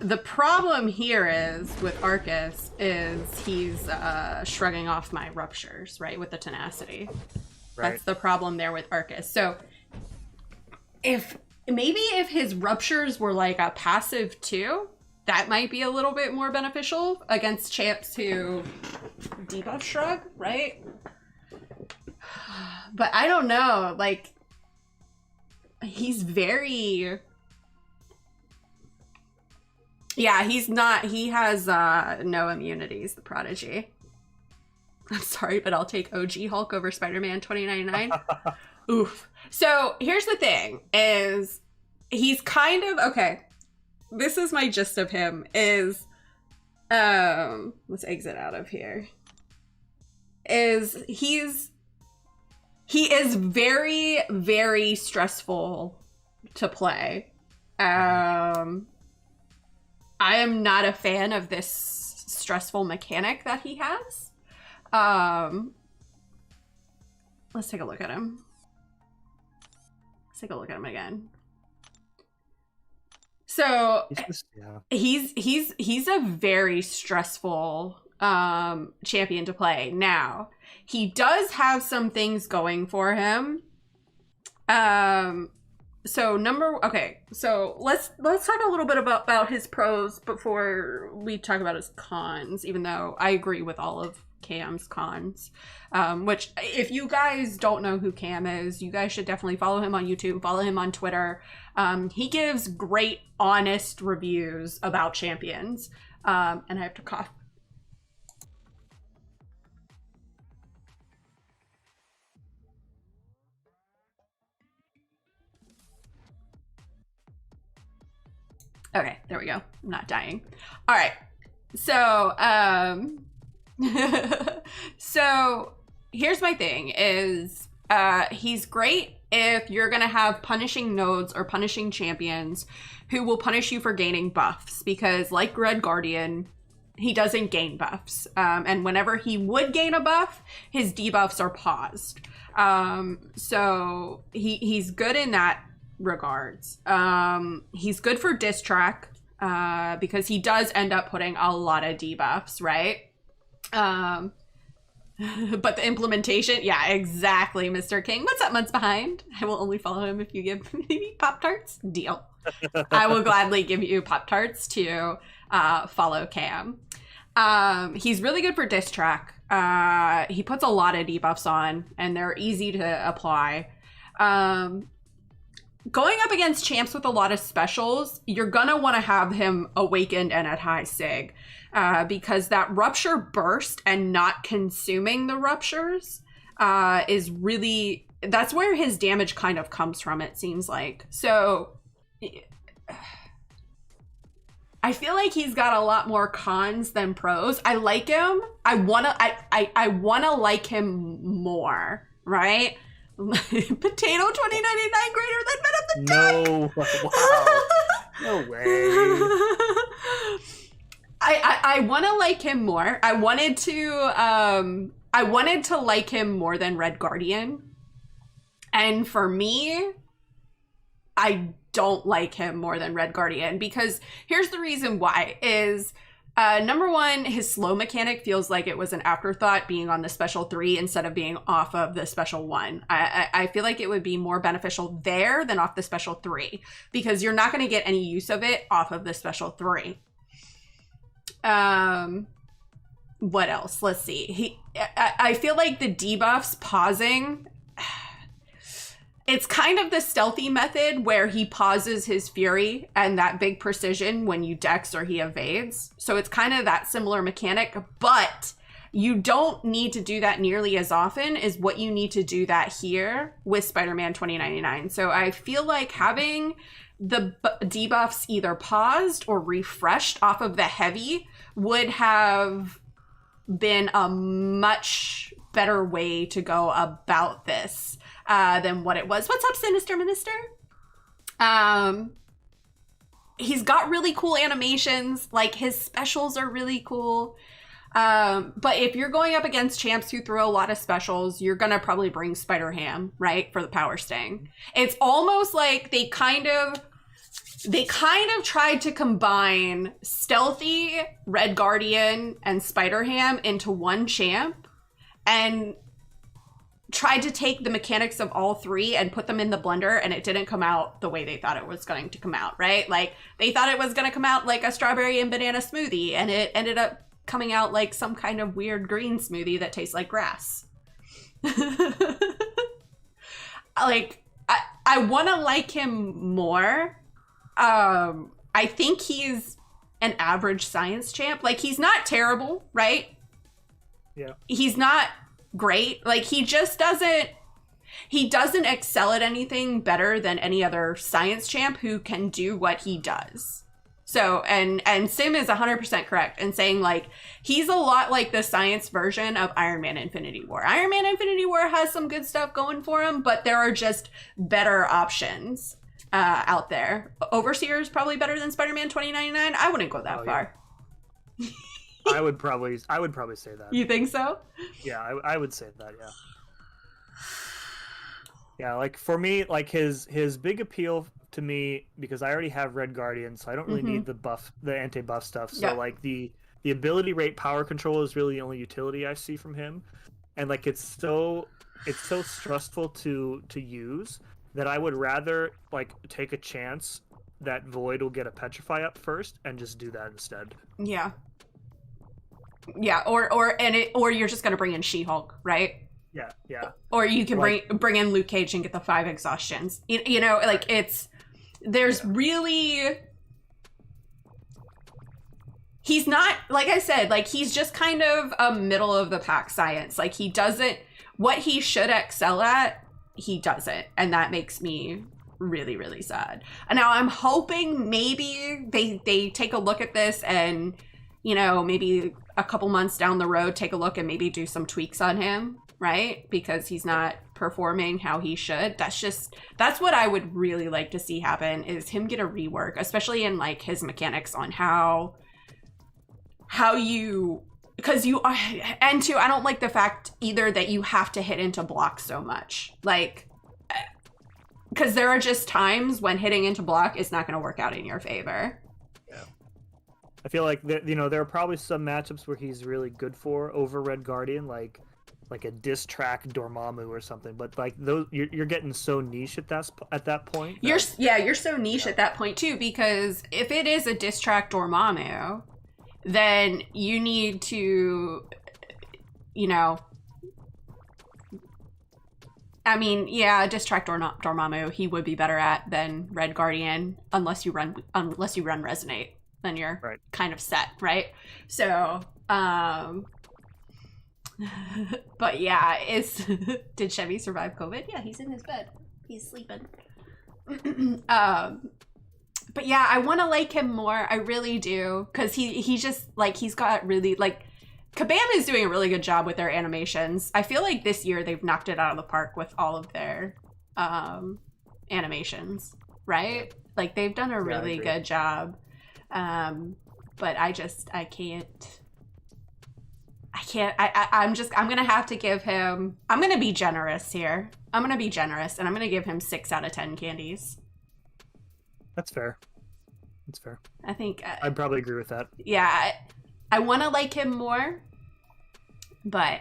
The problem here is with Arcus is he's shrugging off my ruptures, right, with the tenacity. Right. That's the problem there with Arcus. So if his ruptures were like a passive too, that might be a little bit more beneficial against champs who debuff shrug, right? But I don't know, like he's very... Yeah, he's not, he has no immunities, the Prodigy. I'm sorry, but I'll take OG Hulk over Spider-Man 2099. Oof. So here's the thing, is he's kind of, okay, this is my gist of him, is, let's exit out of here, is he is very, very stressful to play. I am not a fan of this stressful mechanic that he has. Let's take a look at him. Let's take a look at him again. So He's just, yeah. he's a very stressful champion to play. Now, he does have some things going for him. So let's talk a little bit about his pros before we talk about his cons, even though I agree with all of Cam's cons. Which, if you guys don't know who Cam is, you guys should definitely follow him on YouTube, follow him on Twitter. He gives great, honest reviews about champions. And I have to cough. Okay, there we go. I'm not dying. All right. So, so here's my thing is, he's great if you're going to have punishing nodes or punishing champions who will punish you for gaining buffs, because like Red Guardian, he doesn't gain buffs. And whenever he would gain a buff, his debuffs are paused. So he's good in that regards. He's good for diss track, because he does end up putting a lot of debuffs, right? But the implementation, yeah, exactly, Mr. King. What's up, months behind? I will only follow him if you give me Pop-Tarts. Deal. I will gladly give you Pop-Tarts to follow Cam. He's really good for diss track. He puts a lot of debuffs on, and they're easy to apply. Going up against champs with a lot of specials, you're gonna want to have him awakened and at high sig, because that rupture burst and not consuming the ruptures is really, that's where his damage kind of comes from, it seems like. So I feel like he's got a lot more cons than pros. I like him. I wanna like him more, right? Potato 2099 greater than Men of the Dead. No, wow, no way. I want to like him more. I wanted to like him more than Red Guardian. And for me, I don't like him more than Red Guardian, because here's the reason why is, number one, his slow mechanic feels like it was an afterthought being on the special 3 instead of being off of the special 1. I feel like it would be more beneficial there than off the special 3, because you're not going to get any use of it off of the special 3. What else? Let's see. I feel like the debuffs pausing, it's kind of the stealthy method where he pauses his fury and that big precision when you dex or he evades. So it's kind of that similar mechanic, but you don't need to do that nearly as often as what you need to do that here with Spider-Man 2099. So I feel like having the debuffs either paused or refreshed off of the heavy would have been a much better way to go about this than what it was. What's up, Sinister Minister? He's got really cool animations, like his specials are really cool. But if you're going up against champs who throw a lot of specials, you're gonna probably bring Spider-Ham, right, for the power sting. It's almost like they kind of tried to combine Stealthy, Red Guardian, and Spider-Ham into one champ, and tried to take the mechanics of all three and put them in the blender, and it didn't come out the way they thought it was going to come out, right? Like, they thought it was going to come out like a strawberry and banana smoothie, and it ended up coming out like some kind of weird green smoothie that tastes like grass. Like, I want to like him more. I think he's an average science champ. Like, he's not terrible, right? Yeah. He's not great. Like, he doesn't excel at anything better than any other science champ who can do what he does. So, and Sim is 100% correct in saying, like, he's a lot like the science version of Iron Man Infinity War. Iron Man Infinity War has some good stuff going for him, but there are just better options out there. Overseer is probably better than Spider-Man 2099. I wouldn't go that far. I would probably say that. You think so? Yeah, I would say that, yeah. Yeah, like, for me, like, his big appeal to me because I already have Red Guardian, so I don't really need the anti-buff stuff. So Yeah. like the ability rate power control is really the only utility I see from him, and like it's so stressful to use that I would rather like take a chance that Void will get a Petrify up first and just do that instead. Yeah. Yeah, or you're just gonna bring in She-Hulk, right? Yeah. Or you can bring in Luke Cage and get the 5 exhaustions. You know, like there's really, he's not, like I said, like he's just kind of a middle of the pack science. Like he doesn't, what he should excel at, he doesn't. And that makes me really, really sad. And now I'm hoping maybe they take a look at this and, you know, maybe a couple months down the road, take a look and maybe do some tweaks on him, right? Because he's not performing how he should. That's what I would really like to see happen, is him get a rework, especially in like his mechanics on how you, because you are, and two, I don't like the fact either that you have to hit into block so much. Like, because there are just times when hitting into block is not going to work out in your favor. I feel like there are probably some matchups where he's really good for over Red Guardian, like a diss track Dormammu or something. But like those, you're getting so niche at that point. You're so niche at that point too, because if it is a diss track Dormammu, then you need to, you know, I mean, yeah, diss track Dormammu he would be better at than Red Guardian unless you run Resonate. Then you're kind of set, right? So, but yeah, did Chevy survive COVID? Yeah, he's in his bed. He's sleeping. But yeah, I want to like him more. I really do. Because he just, like, he's got really, like, Kabam is doing a really good job with their animations. I feel like this year they've knocked it out of the park with all of their animations, right? Like, they've done a really good job. But I'm gonna have to give him, I'm gonna be generous here. I'm gonna be generous and I'm gonna give him 6 out of 10 candies. That's fair. I think I'd probably agree with that. Yeah, I want to like him more, but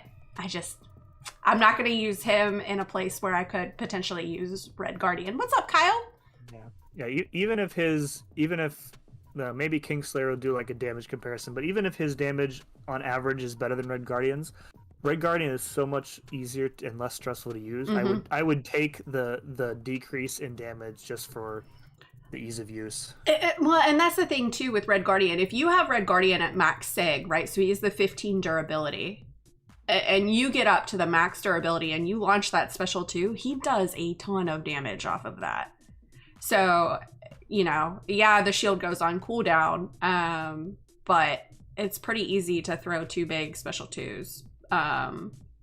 I'm not gonna use him in a place where I could potentially use Red Guardian. What's up, Kyle? Yeah. Even if maybe Kingslayer will do like a damage comparison, but even if his damage on average is better than Red Guardian's, Red Guardian is so much easier and less stressful to use. I would take the decrease in damage just for the ease of use. Well, and that's the thing too with Red Guardian. If you have Red Guardian at max sig, right? So he has the 15 durability, and you get up to the max durability and you launch that special 2, he does a ton of damage off of that. So, you know, yeah, the shield goes on cooldown, but it's pretty easy to throw 2 big special 2s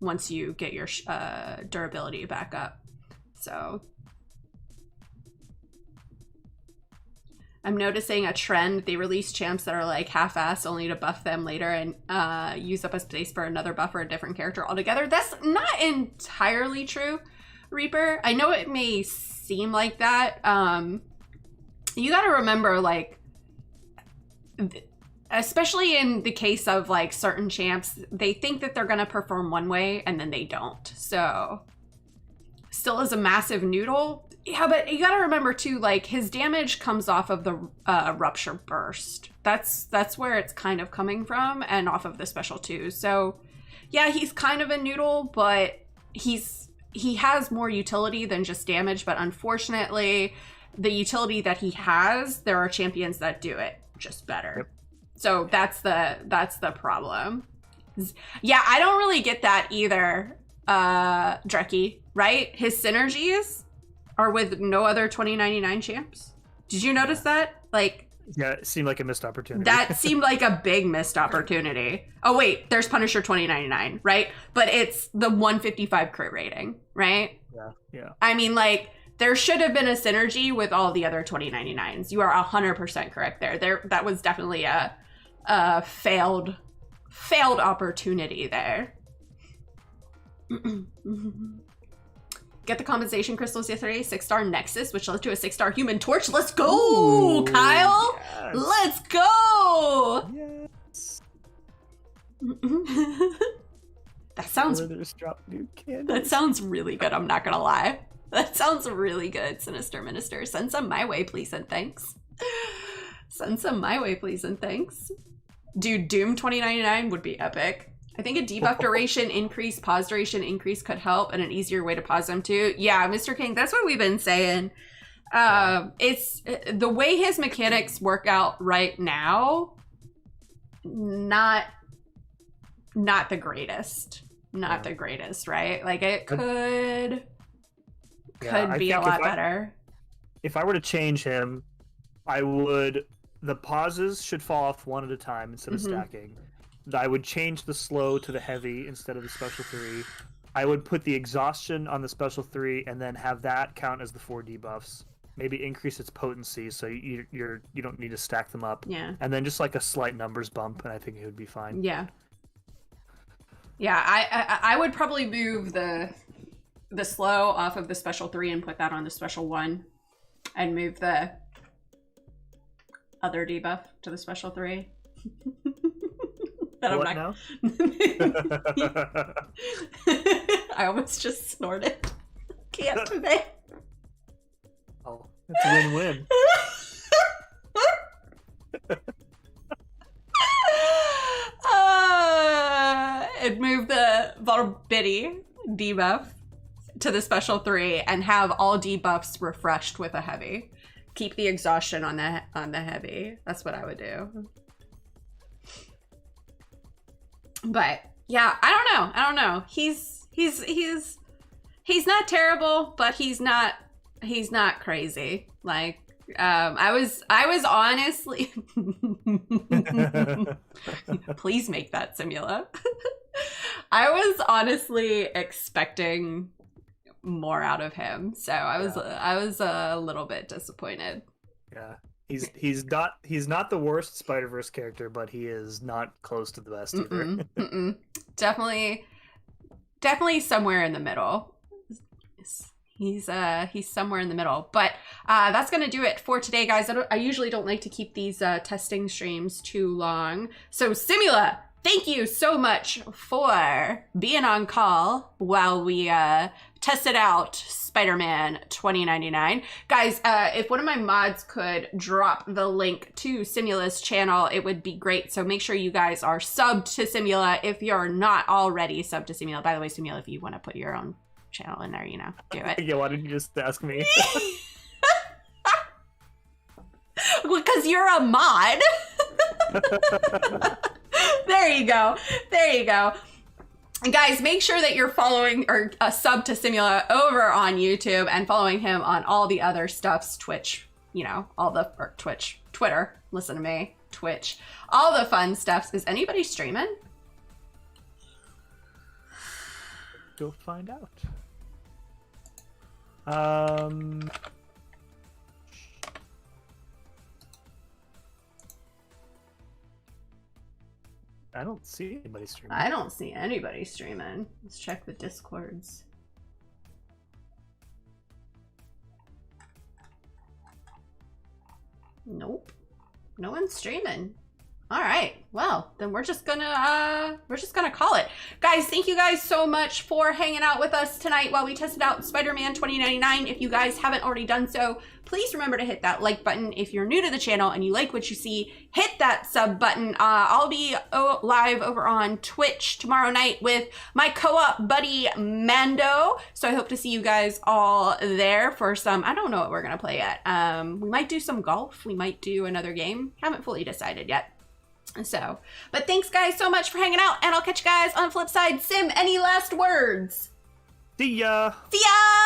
once you get your durability back up. So I'm noticing a trend. They release champs that are like half-ass only to buff them later and use up a space for another buff for a different character altogether. That's not entirely true, Reaper. I know it may seem like that. You gotta remember, like, especially in the case of like certain champs, they think that they're gonna perform one way and then they don't. So still is a massive noodle. Yeah, but you gotta remember too, like, his damage comes off of the rupture burst. That's where it's kind of coming from, and off of the special 2. So yeah, he's kind of a noodle, but he has more utility than just damage. But unfortunately, the utility that he has, there are champions that do it just better. Yep. So that's the problem. Yeah, I don't really get that either, Dreki, right? His synergies are with no other 2099 champs. Did you notice that? Like, yeah, it seemed like a missed opportunity. That seemed like a big missed opportunity. Oh wait, there's Punisher 2099, right? But it's the 155 crit rating, right? Yeah. I mean, like, there should have been a synergy with all the other 2099s. You are 100% correct there. That was definitely a failed opportunity there. Get the compensation crystals yesterday. 6-star Nexus, which led to a 6-star Human Torch. Let's go, Ooh, Kyle. yes. Let's go. Yes. That sounds drop new candies. That sounds really good, I'm not gonna lie. That sounds really good, Sinister Minister. Send some my way, please, and thanks. Send some my way, please, and thanks. Dude, Doom 2099 would be epic. I think a debuff duration increase, pause duration increase could help, and an easier way to pause them too. Yeah, Mr. King, that's what we've been saying. It's the way his mechanics work out right now, not the greatest. Not the greatest, right? Like it could be a lot better. If I were to change him, the pauses should fall off one at a time instead of stacking. I would change the slow to the heavy instead of the special 3. I would put the exhaustion on the special 3 and then have that count as the 4 debuffs. Maybe increase its potency so you don't need to stack them up. Yeah. And then just like a slight numbers bump, and I think it would be fine. Yeah. Yeah, I would probably move the slow off of the special 3 and put that on the special 1, and move the other debuff to the special 3. What now? I almost just snorted. Can't today. Oh, it's a win-win. And move the vulnerability debuff to the special 3 and have all debuffs refreshed with a heavy. Keep the exhaustion on the heavy. That's what I would do. But yeah, I don't know. He's not terrible, but he's not crazy. Like I was honestly please make that Simula. I was honestly expecting more out of him, so I was a little bit disappointed. Yeah. He's not the worst Spider-Verse character, but he is not close to the best either. Definitely somewhere in the middle. He's somewhere in the middle. But that's gonna do it for today, guys. I usually don't like to keep these testing streams too long. So Simula, thank you so much for being on call while we tested out Spider-Man 2099. Guys, if one of my mods could drop the link to Simula's channel, it would be great. So make sure you guys are subbed to Simula if you're not already subbed to Simula. By the way, Simula, if you want to put your own channel in there, do it. Yeah, why didn't you just ask me? Because you're a mod. There you go. And guys, make sure that you're following or sub to Simula over on YouTube and following him on all the other stuffs, Twitch, Twitter, listen to me, Twitch, all the fun stuffs. Is anybody streaming? Go find out. I don't see anybody streaming. I don't see anybody streaming. Let's check the Discords. Nope. No one's streaming. All right. Well, then we're just gonna call it. Guys, thank you guys so much for hanging out with us tonight while we tested out Spider-Man 2099. If you guys haven't already done so, please remember to hit that like button. If you're new to the channel and you like what you see, hit that sub button. I'll be live over on Twitch tomorrow night with my co-op buddy Mando. So I hope to see you guys all there for some, I don't know what we're gonna play yet. We might do some golf. We might do another game. Haven't fully decided yet. So, but thanks guys so much for hanging out, and I'll catch you guys on the flip side. Sim, any last words? See ya! See ya!